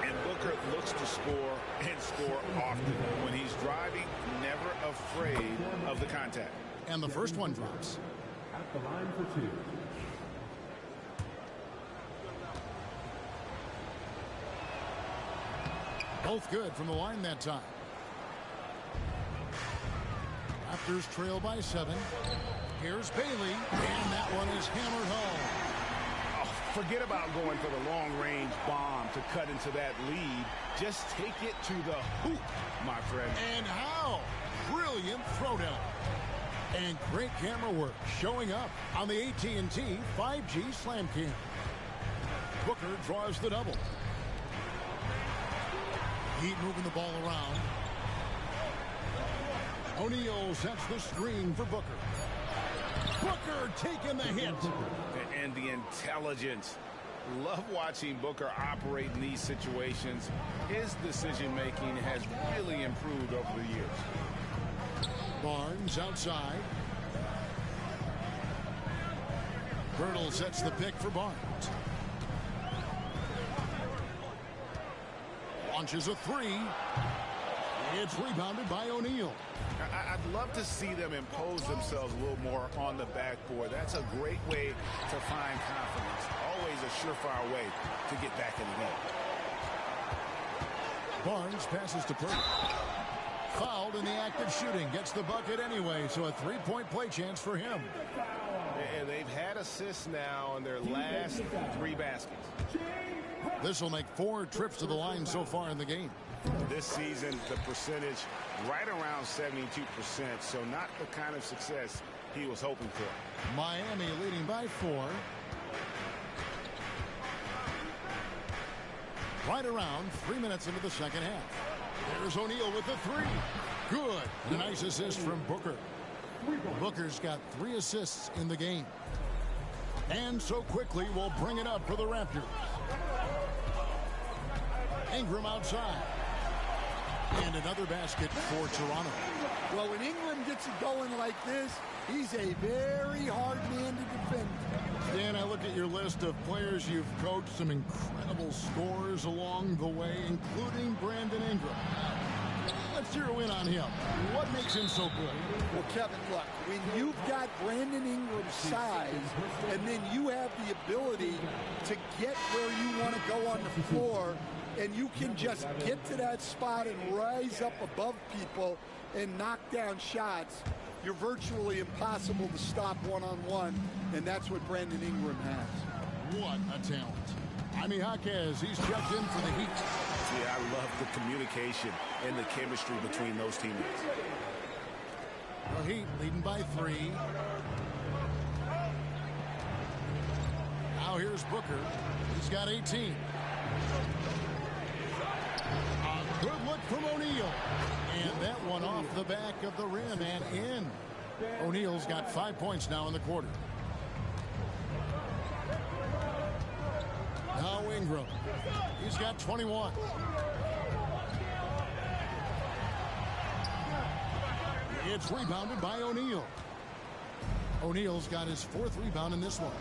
And Booker looks to score and score often. When he's driving, never afraid of the contact. And the first one drops. At the line for 2. Both good from the line that time. Raptors trail by 7. Here's Bailey, and that one is hammered home. Oh, forget about going for the long-range bomb to cut into that lead. Just take it to the hoop, my friend. And how? Brilliant throwdown. And great camera work showing up on the AT&T 5G Slam Cam. Booker draws the double. Heat moving the ball around. O'Neal sets the screen for Booker. Booker taking the hit. And the intelligence. Love watching Booker operate in these situations. His decision-making has really improved over the years. Barnes outside. Pirtle sets the pick for Barnes. Launches a 3. It's rebounded by O'Neal. I'd love to see them impose themselves a little more on the backboard. That's a great way to find confidence. Always a surefire way to get back in the game. Barnes passes to Pirtle. Fouled in the act of shooting. Gets the bucket anyway, so a 3-point play chance for him. And they've had assists now on their last 3 baskets. This will make 4 trips to the line so far in the game. This season, the percentage right around 72%, so not the kind of success he was hoping for. Miami leading by 4. Right around 3 minutes into the second half. There's O'Neal with the 3. Good. And a nice assist from Booker. Booker's got 3 assists in the game. And so quickly we'll bring it up for the Raptors. Ingram outside. And another basket for Toronto. Well, when Ingram gets it going like this, he's a very hard man to defend. Dan, I look at your list of players you've coached, some incredible scores along the way, including Brandon Ingram. Let's zero in on him. What makes him so good? Well, Kevin, look, when you've got Brandon Ingram's size, and then you have the ability to get where you want to go on the floor, and you can just get to that spot and rise up above people and knock down shots, you're virtually impossible to stop one-on-one, and that's what Brandon Ingram has. What a talent. Jaime Jaquez, he's checked in for the Heat. Yeah, I love the communication and the chemistry between those teammates. The Heat leading by 3. Now here's Booker. He's got 18. A good look from O'Neal. And that one off the back of the rim and in. O'Neal's got 5 points now in the quarter. Now Ingram. He's got 21. It's rebounded by O'Neal. O'Neal's got his 4th rebound in this one.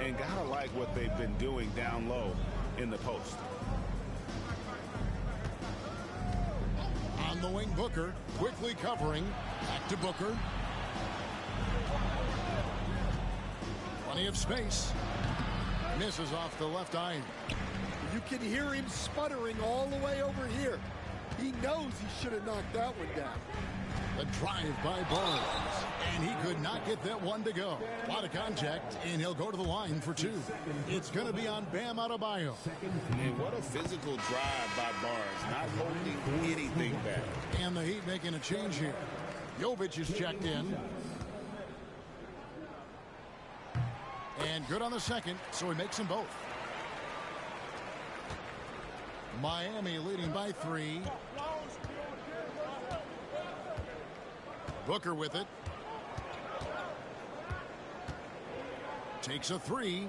And gotta like what they've been doing down low in the post. On the wing, Booker quickly covering. Back to Booker. Plenty of space. Misses off the left eye. You can hear him sputtering all the way over here. He knows he should have knocked that one down. The drive by Barnes. And he could not get that one to go. A lot of contact, and he'll go to the line for 2. It's going to be on Bam Adebayo. And what a physical drive by Barnes, not holding anything back. And the Heat making a change here. Jovic is checked in. And good on the second, so he makes them both. Miami leading by 3. Booker with it. takes a three.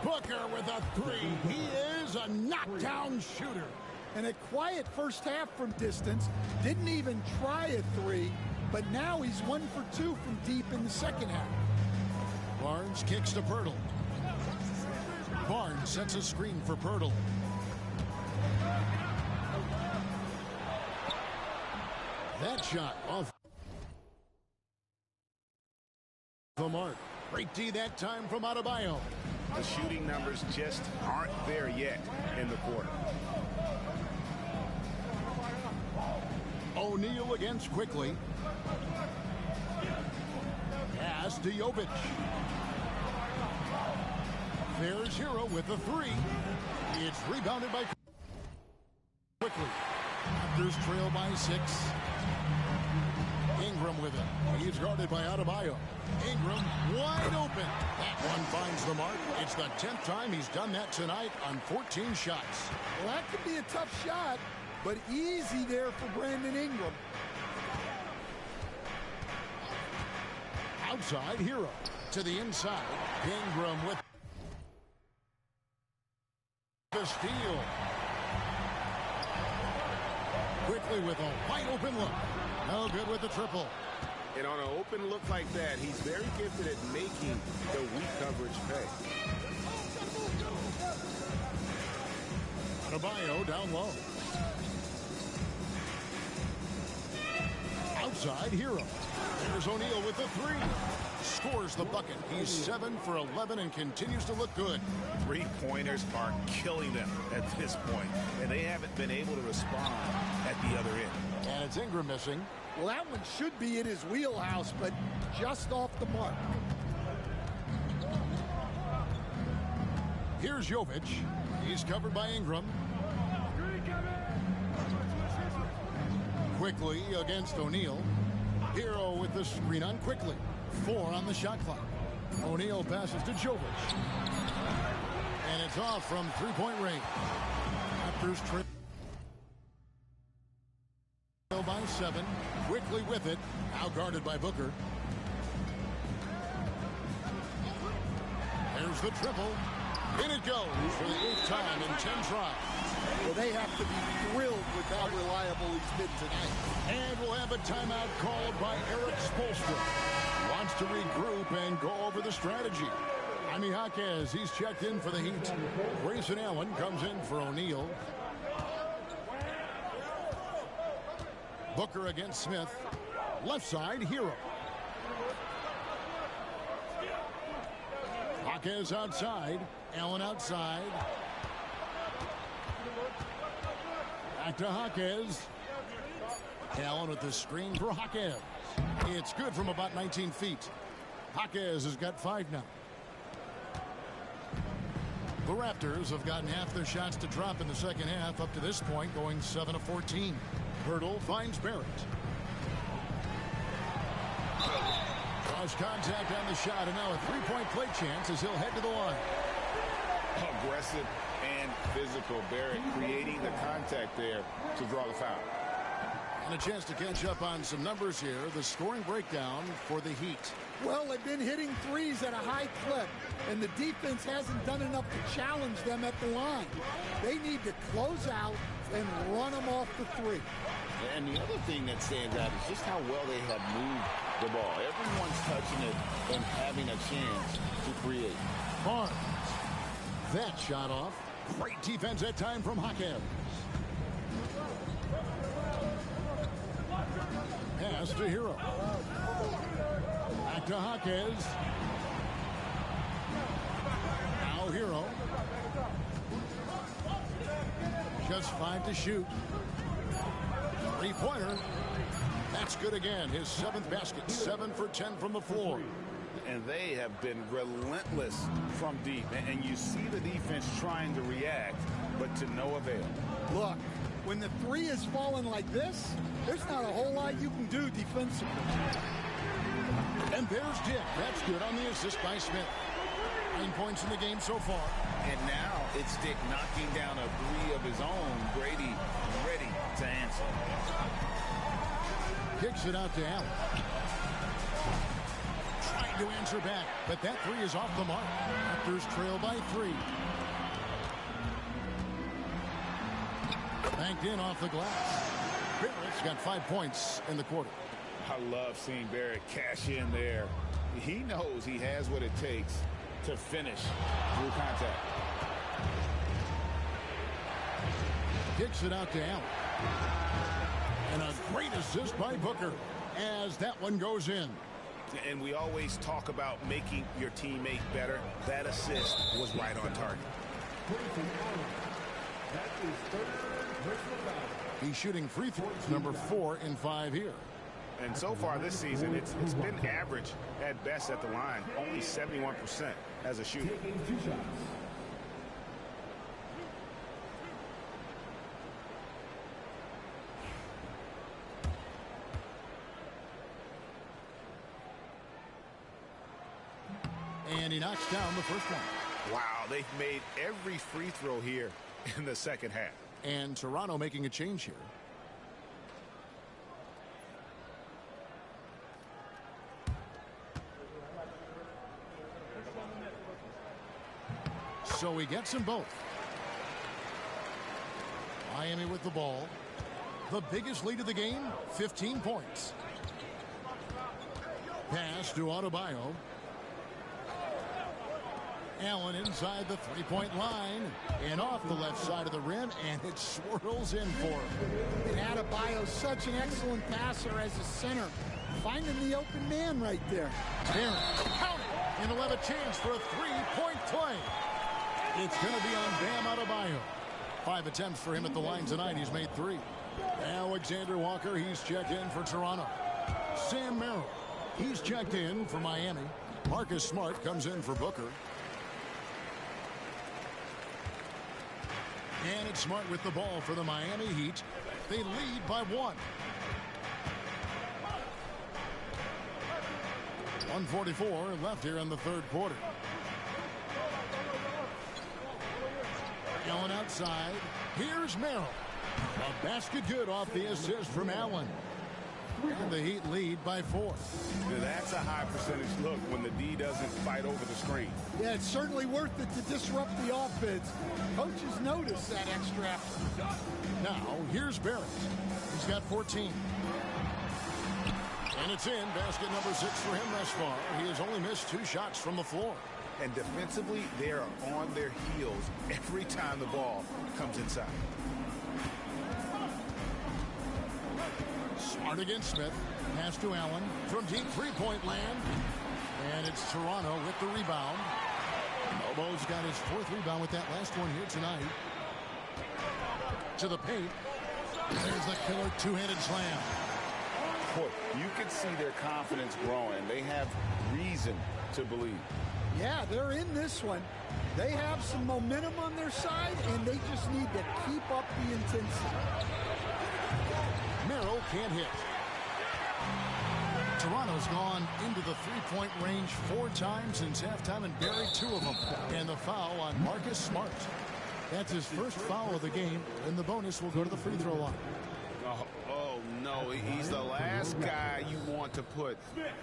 Booker with a three. He is a knockdown shooter. And a quiet first half from distance. Didn't even try a three, but now he's 1 for 2 from deep in the second half. Barnes kicks to Poeltl. Barnes sets a screen for Poeltl. That shot off the mark. Great D that time from Adebayo. The shooting numbers just aren't there yet in the quarter. O'Neal against Quickly. Pass to Jovic. There's Hero with the three. It's rebounded by Quickly. Raptors trail by 6. Ingram with it. He's guarded by Adebayo. Ingram wide open. That one finds the mark. It's the 10th time he's done that tonight on 14 shots. Well, that could be a tough shot, but easy there for Brandon Ingram. Outside, Hero to the inside. Ingram with the steal. Quickly with a wide open look. No good with the triple. And on an open look like that, he's very gifted at making the weak coverage pay. Adebayo down low. Outside, Hero. There's O'Neal with the three. Scores the bucket. He's 7 for 11 and continues to look good. Three-pointers are killing them at this point, and they haven't been able to respond at the other end. And it's Ingram missing. Well, that one should be in his wheelhouse, but just off the mark. Here's Jovic. He's covered by Ingram. Quickly against O'Neal. Hero with the screen on Quickly. 4 on the shot clock. O'Neal passes to Jovic. And it's off from three-point range. Raptors trail by 7. Quickly with it. Now guarded by Booker. There's the triple. In it goes for the 8th time in 10 tries. Well, they have to be thrilled with how reliable he's been tonight. And we'll have a timeout called by Eric Spoelstra. He wants to regroup and go over the strategy. Jaime Jaquez, he's checked in for the Heat. Grayson Allen comes in for O'Neal. Booker against Smith. Left side, Hero. Jaquez outside. Allen outside. Back to Jaquez. Allen with the screen for Jaquez. It's good from about 19 feet. Jaquez has got 5 now. The Raptors have gotten half their shots to drop in the second half up to this point, going 7 of 14. Poeltl finds Barrett. Draws contact on the shot, and now a three-point play chance as he'll head to the line. Aggressive and physical. Barrett creating the contact there to draw the foul. And a chance to catch up on some numbers here. The scoring breakdown for the Heat. Well, they've been hitting threes at a high clip, and the defense hasn't done enough to challenge them at the line. They need to close out and run them off the three. And the other thing that stands out is just how well they have moved the ball. Everyone's touching it and having a chance to create. Barnes. That shot off. Great defense that time from Jaquez. Pass to Hero. Back to Jaquez. Now Hero. Just 5 to shoot. Three-pointer. That's good again. His 7th basket. 7 for 10 from the floor. And they have been relentless from deep. And you see the defense trying to react, but to no avail. Look, when the three is falling like this, there's not a whole lot you can do defensively. And there's Dick. That's good on the assist by Smith. 9 points in the game so far. And now it's Dick knocking down a three of his own. Brady ready to answer. Kicks it out to Allen. Trying trying to answer back, but that three is off the mark. Raptors trail by 3. Banked in off the glass. Barrett's got 5 points in the quarter. I love seeing Barrett cash in there. He knows he has what it takes to finish through contact. Kicks it out to Allen. And a great assist by Booker as that one goes in. And we always talk about making your teammate better. That assist was right on target. He's shooting free throws, number 4 in 5 here. And so far this season, it's been average at best at the line. Only 71% as a shooter. And he knocks down the first one. Wow, they've made every free throw here in the second half. And Toronto making a change here. So he gets them both. Miami with the ball. The biggest lead of the game, 15 points. Pass to Adebayo. Allen inside the three-point line and off the left side of the rim, and it swirls in for him. And Adebayo's such an excellent passer as a center, finding the open man right there. Barrett, count it, and he'll have a chance for a three-point play. It's going to be on Bam Adebayo. 5 attempts for him at the line tonight. He's made 3. Alexander Walker, he's checked in for Toronto. Sam Merrill, he's checked in for Miami. Marcus Smart comes in for Booker. And it's Smart with the ball for the Miami Heat. They lead by 1. 1:44 left here in the third quarter. Allen outside. Here's Merrill. A basket good off the assist from Allen. And the Heat lead by 4. That's a high percentage look when the D doesn't fight over the screen. Yeah, it's certainly worth it to disrupt the offense. Coaches notice that extra effort. Now, here's Barrett. He's got 14. And it's in. Basket number 6 for him thus far. He has only missed 2 shots from the floor. And defensively, they are on their heels every time the ball comes inside. Smart against Smith. Pass to Allen from deep three-point land. And it's Toronto with the rebound. Bobo's got his 4th rebound with that last one here tonight. To the paint. There's the killer two-handed slam. Boy, you can see their confidence growing. They have reason to believe. Yeah, they're in this one. They have some momentum on their side, and they just need to keep up the intensity. Merrill can't hit. Toronto's gone into the three-point range 4 times since halftime and buried 2 of them. And the foul on Marcus Smart. That's his first foul of the game, and the bonus will go to the free throw line. Oh, no, he's the last guy you want to put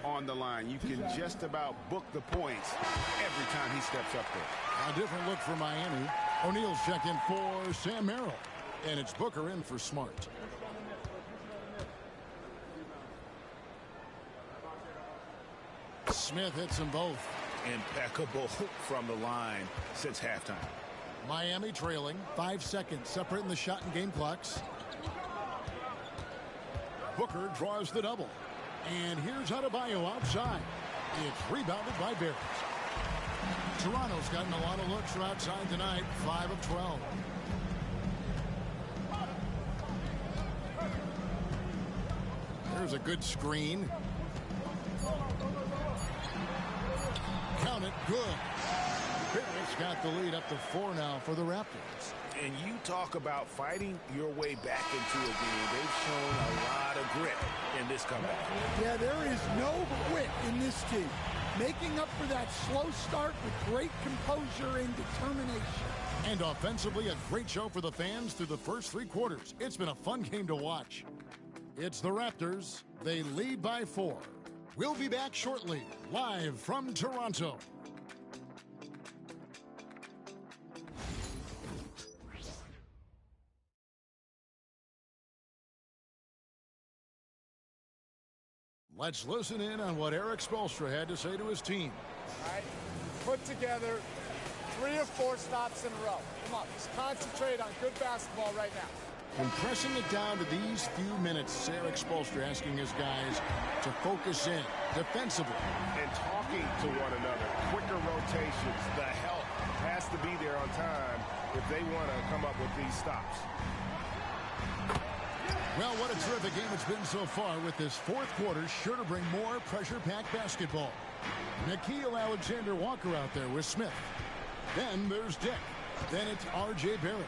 on the line. You can just about book the points every time he steps up there. A different look for Miami. O'Neal's checked in for Sam Merrill. And it's Booker in for Smart. Smith hits them both. Impeccable from the line since halftime. Miami trailing. 5 seconds separating the shot and game clocks. Booker draws the double. And here's Adebayo outside. It's rebounded by Barrett. Toronto's gotten a lot of looks from outside tonight. 5 of 12. There's a good screen. Count it, good. Barrett's got the lead up to 4 now for the Raptors. And you talk about fighting your way back into a game. They've shown a lot of grit in this comeback. Yeah, there is no quit in this team. Making up for that slow start with great composure and determination. And offensively, a great show for the fans through the first 3 quarters. It's been a fun game to watch. It's the Raptors. They lead by 4. We'll be back shortly, live from Toronto. Let's listen in on what Erik Spoelstra had to say to his team. All right, put together 3 or 4 stops in a row. Come on, let's concentrate on good basketball right now. Compressing it down to these few minutes, Erik Spoelstra asking his guys to focus in defensively. And talking to one another, quicker rotations, the help has to be there on time if they want to come up with these stops. Well, what a terrific game it's been so far, with this fourth quarter sure to bring more pressure-packed basketball. Nickeil Alexander-Walker out there with Smith. Then there's Dick. Then it's R.J. Barrett.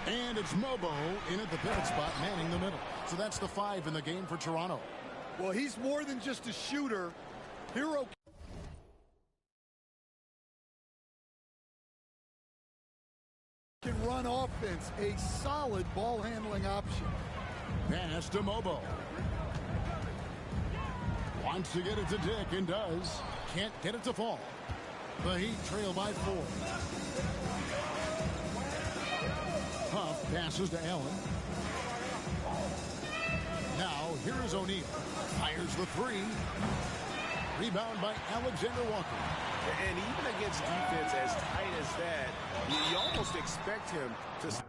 And it's Mobo in at the pivot spot, manning the middle. So that's the 5 in the game for Toronto. Well, he's more than just a shooter. Hero can run offense, a solid ball handling option. Pass to Mobo. Wants to get it to Dick and does. Can't get it to fall. The Heat trail by 4. Huff passes to Allen. Now here is O'Neal. Fires the 3. Rebound by Alexander Walker. And even against defense as tight as that, you almost expect him to...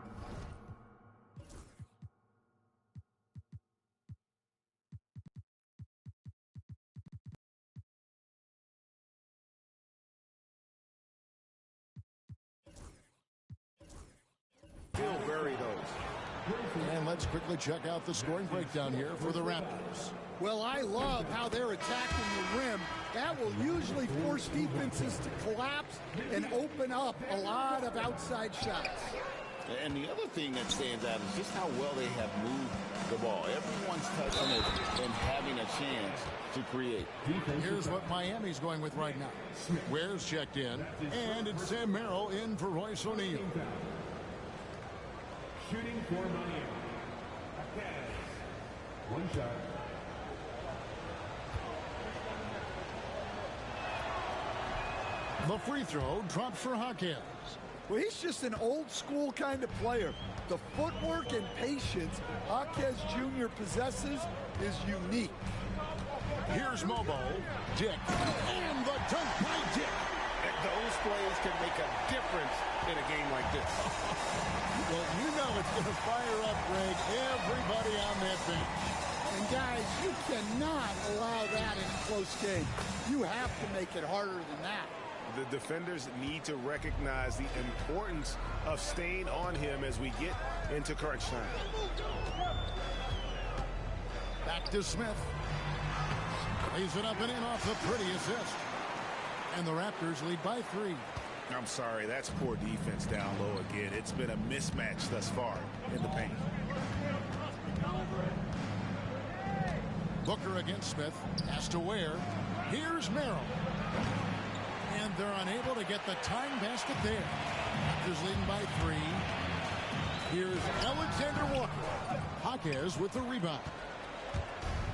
He'll bury those. And let's quickly check out the scoring breakdown here for the Raptors. Well, I love how they're attacking the rim. That will usually force defenses to collapse and open up a lot of outside shots. And the other thing that stands out is just how well they have moved the ball. Everyone's touching it and having a chance to create. Here's what Miami's going with right now. Ware's checked in, and it's Sam Merrill in for Royce O'Neal. Shooting for Miami. One shot. The free throw drops for Jaquez. Well, he's just an old school kind of player. The footwork and patience Jaquez Jr. possesses is unique. Here's Mobo. Dick. And the dunk by Dick. And those plays can make a difference in a game like this. Well, you know it's going to fire up, Greg, everybody on that bench. And guys, you cannot allow that in a close game. You have to make it harder than that. The defenders need to recognize the importance of staying on him as we get into crunch time. Back to Smith. Lays it up and in off the pretty assist. And the Raptors lead by 3. I'm sorry, that's poor defense down low again. It's been a mismatch thus far in the paint. Booker against Smith. Has to Ware. Here's Merrill. And they're unable to get the tying basket there. Raptors leading by 3. Here's Alexander Walker. Jaquez with the rebound.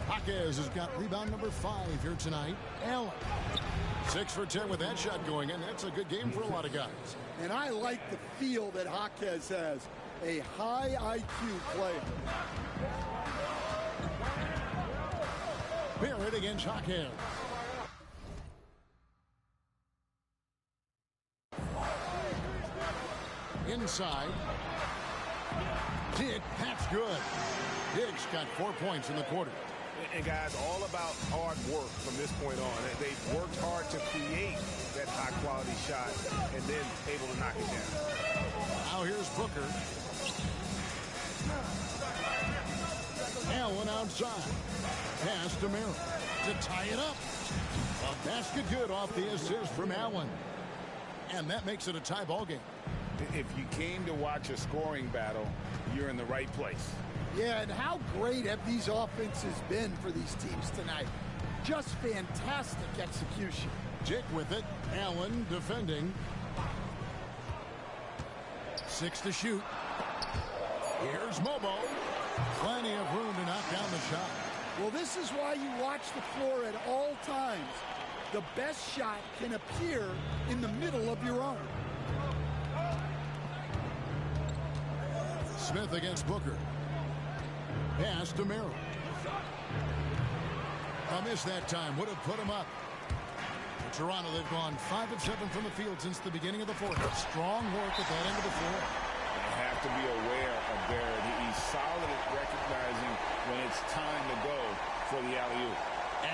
Jaquez has got rebound number 5 here tonight. Allen. 6 for 10 with that shot going in. That's a good game for a lot of guys. And I like the feel that Jaquez has. A high IQ player. Barrett against Jaquez. Inside. Dick, that's good. Dick's got 4 points in the quarter. And guys, all about hard work from this point on. They've worked hard to create that high-quality shot and then able to knock it down. Now here's Booker. Allen outside. Pass to Merrill to tie it up. A basket good off the assist from Allen. And that makes it a tie ball game. If you came to watch a scoring battle, you're in the right place. Yeah, and how great have these offenses been for these teams tonight? Just fantastic execution. Dick with it. Allen defending. 6 to shoot. Here's Mobo. Plenty of room to knock down the shot. Well, this This is why you watch the floor at all times. The best shot can appear in the middle of your own. Smith against Booker. Pass to Merrill. A miss that time. Would have put him up. For Toronto, they've gone 5 of 7 from the field since the beginning of the fourth. Strong work at that end of the floor. You have to be aware of Barrett. He's solid at recognizing when it's time to go for the alley-oop.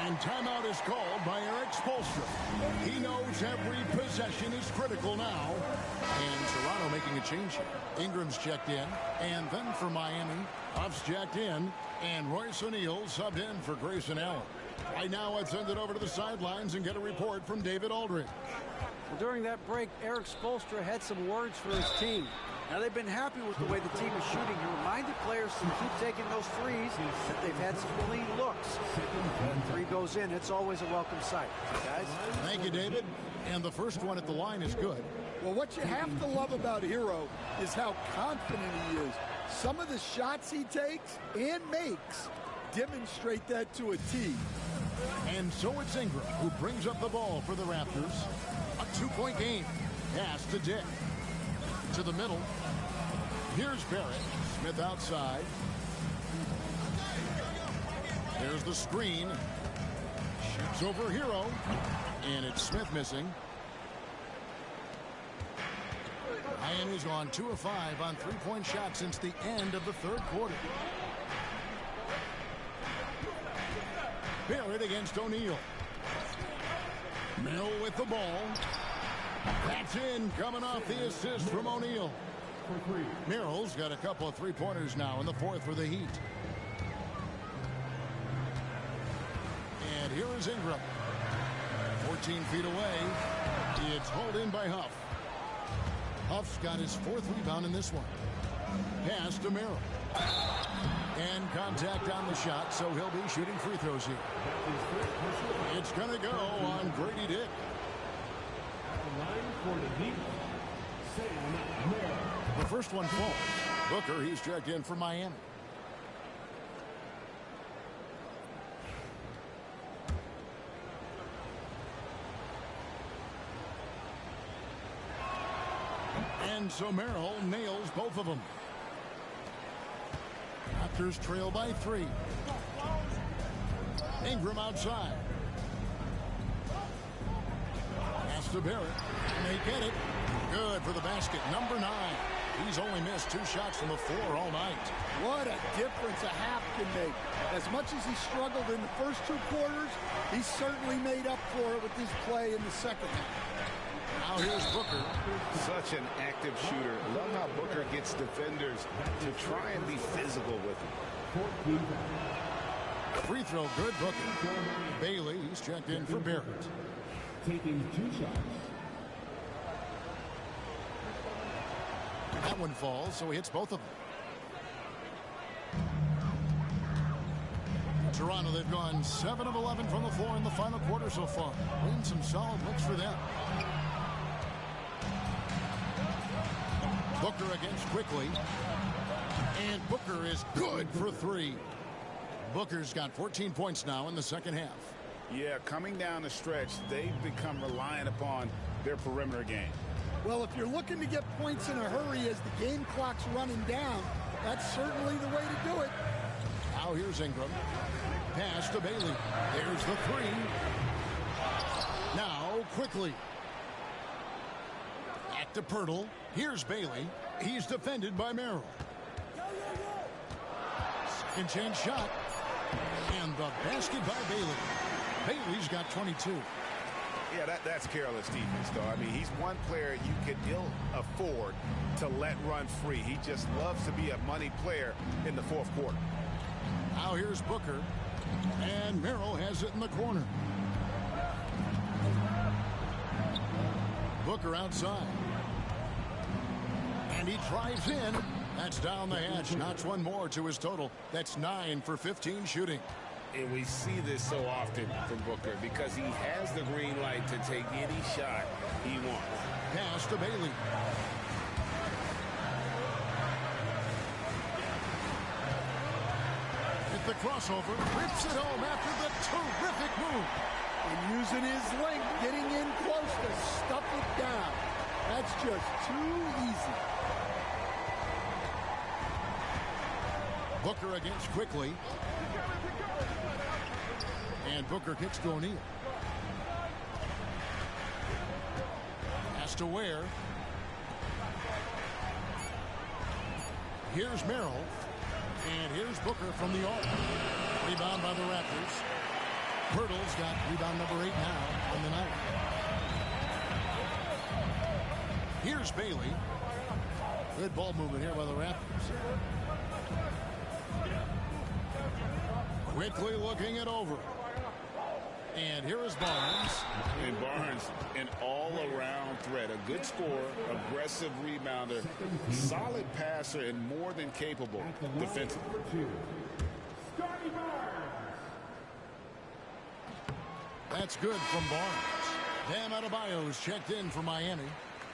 And timeout is called by Eric Spoelstra. He knows every possession is critical now. And Toronto making a change here. Ingram's checked in. And then for Miami, Huff's checked in. And Royce O'Neal subbed in for Grayson Allen. Right now, let's send it over to the sidelines and get a report from David Aldridge. Well, during that break, Eric Spoelstra had some words for his team. Now, they've been happy with the way the team is shooting. He reminded players to keep taking those threes, that they've had some clean looks. When three goes in, it's always a welcome sight. Guys? Thank you, David. And the first one at the line is good. Well, what you have to love about Hero is how confident he is. Some of the shots he takes and makes demonstrate that to a T. And so it's Ingram who brings up the ball for the Raptors. A 2-point game. Pass to Dick. To the middle. Here's Barrett. Smith outside. There's the screen. Shoots over Hero. And it's Smith missing. Miami's gone 2 of 5 on 3-point shots since the end of the third quarter. Barrett against O'Neal. Mill with the ball. That's in, coming off the assist from O'Neal. Merrill's got a couple of three-pointers now in the fourth for the Heat. And here is Ingram. 14 feet away. It's hauled in by Huff. Huff's got his 4th rebound in this one. Pass to Merrill. And contact on the shot, so he'll be shooting free throws here. It's going to go on Grady Dick. The first one falls. Booker, he's checked in for Miami. And so Merrill nails both of them. Raptors trail by 3. Ingram outside. Pass to Barrett. And they get it. Good for the basket. Number 9. He's only missed 2 shots from the floor all night. What a difference a half can make. As much as he struggled in the first 2 quarters, he certainly made up for it with his play in the second half. Now here's Booker. Such an active shooter. Love how Booker gets defenders to try and be physical with him. Free throw good, Booker. Bailey, he's checked in for Barrett. Taking 2 shots. That one falls, so he hits both of them. Toronto, they've gone 7 of 11 from the floor in the final quarter so far. Been some solid looks for them. Booker against Quickly. And Booker is good for 3. Booker's got 14 points now in the second half. Yeah, coming down the stretch, they've become reliant upon their perimeter game. Well, if you're looking to get points in a hurry as the game clock's running down, that's certainly the way to do it. Now here's Ingram. Pass to Bailey. There's the 3. Now Quickly. Back to Pirtle. Here's Bailey. He's defended by Merrill. Second chance shot. And the basket by Bailey. Bailey's got 22. Yeah, that's careless defense, though. I mean, he's one player you could ill afford to let run free. He just loves to be a money player in the fourth quarter. Now here's Booker. And Merrill has it in the corner. Booker outside. And he drives in. That's down the hatch. Knocks one more to his total. That's 9 for 15 shooting. And we see this so often from Booker because he has the green light to take any shot he wants. Pass to Bailey. At the crossover, rips it home after the terrific move. And using his length, getting in close to stuff it down. That's just too easy. Booker against Quickly. And Booker kicks to O'Neal. Has to Ware. Here's Merrill. And here's Booker from the arc. Rebound by the Raptors. Pirtle's got rebound number 8 now on the night. Here's Bailey. Good ball movement here by the Raptors. Quickly looking it over. And here is Barnes. And Barnes, an all-around threat. A good scorer, aggressive rebounder, solid passer, and more than capable defensively. That's good from Barnes. Bam Adebayo is checked in for Miami.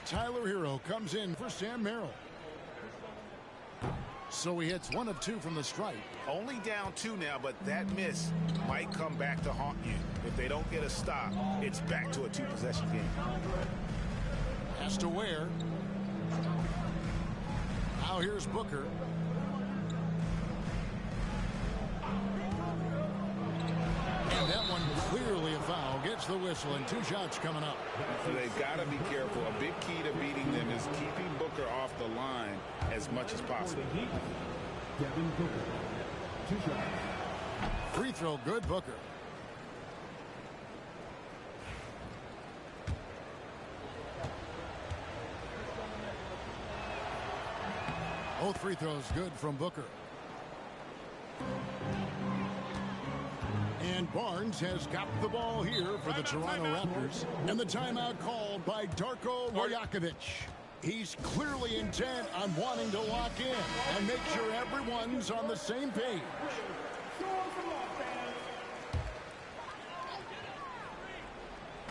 Tyler Hero comes in for Sam Merrill. So he hits 1 of 2 from the stripe. Only down 2 now, but that miss might come back to haunt you. If they don't get a stop, it's back to a 2-possession game. Has to Ware. Now here's Booker. And that one clearly a foul. Gets the whistle and 2 shots coming up. They've got to be careful. A big key to beating them is keeping Booker off the line as much as possible. Devin Booker, 2 shots. Free throw good, Booker. Both free throws good from Booker. And Barnes has got the ball here for the Toronto Raptors. And the timeout called by Darko Rajakovic. He's clearly intent on wanting to lock in and make sure everyone's on the same page.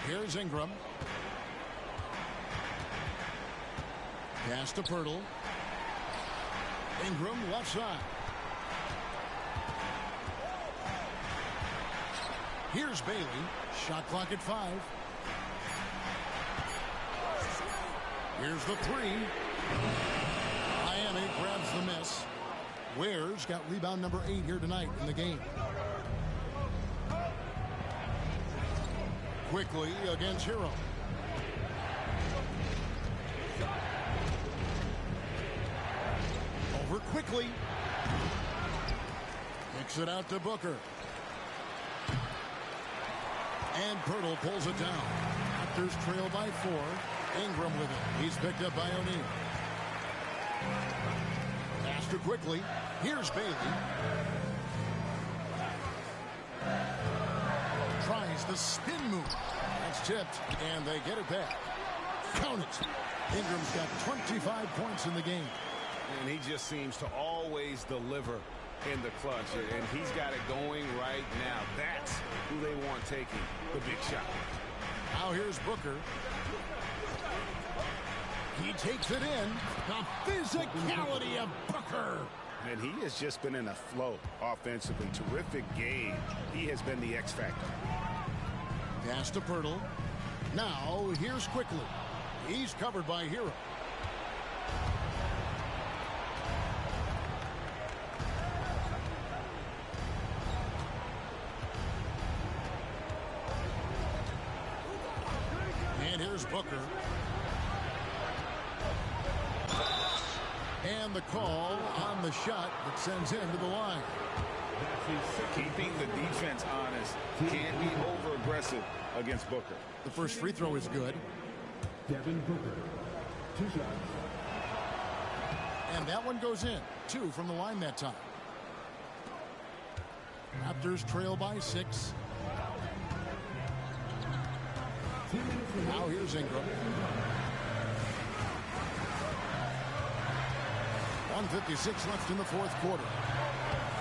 Here's Ingram. Pass to Pirtle. Ingram left side. Here's Bailey. Shot clock at 5. Here's the 3. Miami grabs the miss. Ware's got rebound number 8 here tonight in the game. Quickly against Hero. Over Quickly. Kicks it out to Booker. And Pirtle pulls it down. Raptors trail by 4. Ingram with it. He's picked up by O'Neal. Pass to Quickly. Here's Bailey. Tries the spin move. That's tipped, and they get it back. Count it. Ingram's got 25 points in the game. And he just seems to always deliver in the clutch, and he's got it going right now. That's who they want taking the big shot. Now here's Booker. He takes it in. The physicality of Booker. And he has just been in a flow offensively. Terrific game. He has been the X factor. Pass to Pirtle. Now here's Quickly. He's covered by Hero. And here's Booker. And the call on the shot that sends him to the line. Keeping the defense honest. Can't be over-aggressive against Booker. The first free throw is good. Devin Booker, 2 shots. And that one goes in. 2 from the line that time. Raptors trail by 6. Now here's Ingram. 1:56 left in the 4th quarter.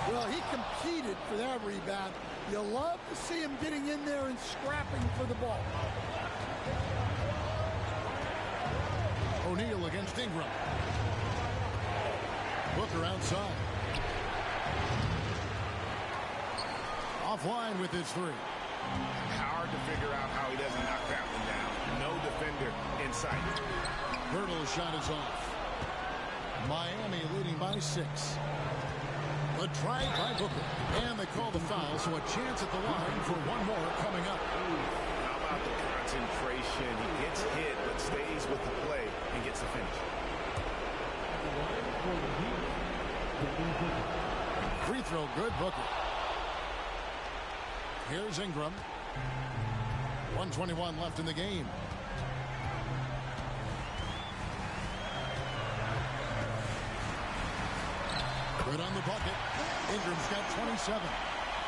Well, he competed for that rebound. You love to see him getting in there and scrapping for the ball. O'Neal against Ingram. Booker outside. offline with his three. Hard to figure out how he doesn't knock that one down. No defender in sight. Hurdle's shot is off. Miami leading by 6. The try by Booker. And they call the foul, so a chance at the line for one more coming up. How about the concentration? He gets hit, but stays with the play and gets the finish. Free throw good, Booker. Here's Ingram. 1:21 left in the game. Good on the bucket. Ingram's got 27.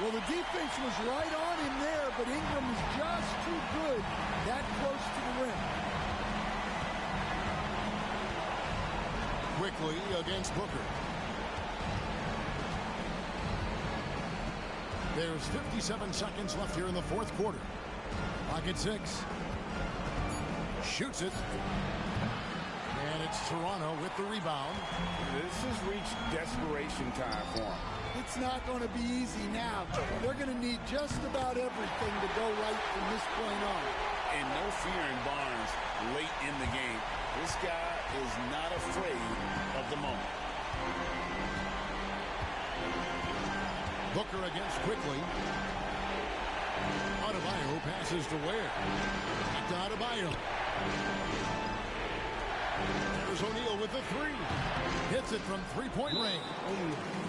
Well, the defense was right on him there, but Ingram is just too good that close to the rim. Quickly against Booker. There's 57 seconds left here in the fourth quarter. Clock at 6. Shoots it. And it's Toronto with the rebound. This has reached desperation time for him. It's not going to be easy now. They're going to need just about everything to go right from this point on. And no fear in Barnes late in the game. This guy is not afraid of the moment. Booker against Quickly. Adebayo passes to Ware. Back to Adebayo. There's O'Neal with the three. Hits it from three-point range.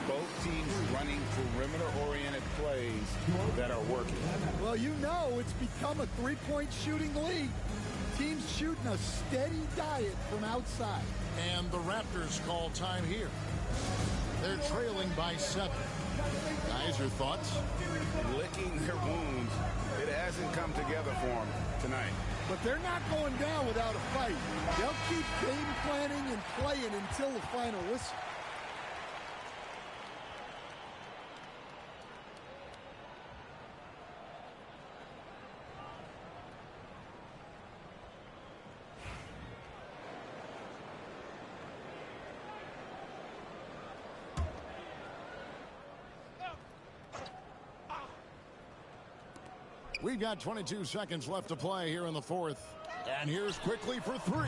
Both teams running perimeter-oriented plays that are working. Well, you know it's become a three-point shooting league. Teams shooting a steady diet from outside. And the Raptors call time here. They're trailing by 7. Guys, your thoughts? Licking their wounds. It hasn't come together for them tonight. But they're not going down without a fight. They'll keep game planning and playing until the final whistle. We've got 22 seconds left to play here in the fourth. And here's Quickly for 3.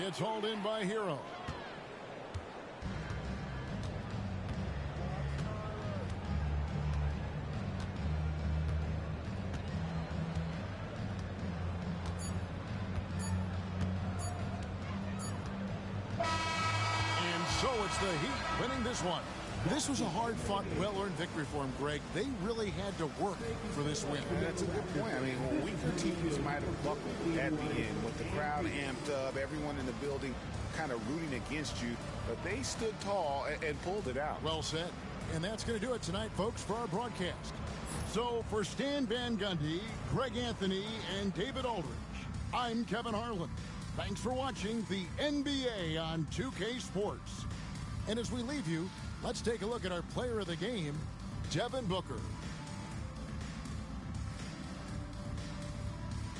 It's hauled in by Hero. And so it's the Heat winning this one. This was a hard-fought, well-earned victory for him, Greg. They really had to work for this win. That's a good point. I mean, weaker teams might have buckled at the end with the crowd amped up, everyone in the building kind of rooting against you, but they stood tall and pulled it out. Well said. And that's going to do it tonight, folks, for our broadcast. So for Stan Van Gundy, Greg Anthony, and David Aldridge, I'm Kevin Harlan. Thanks for watching the NBA on 2K Sports. And as we leave you, let's take a look at our player of the game, Devin Booker.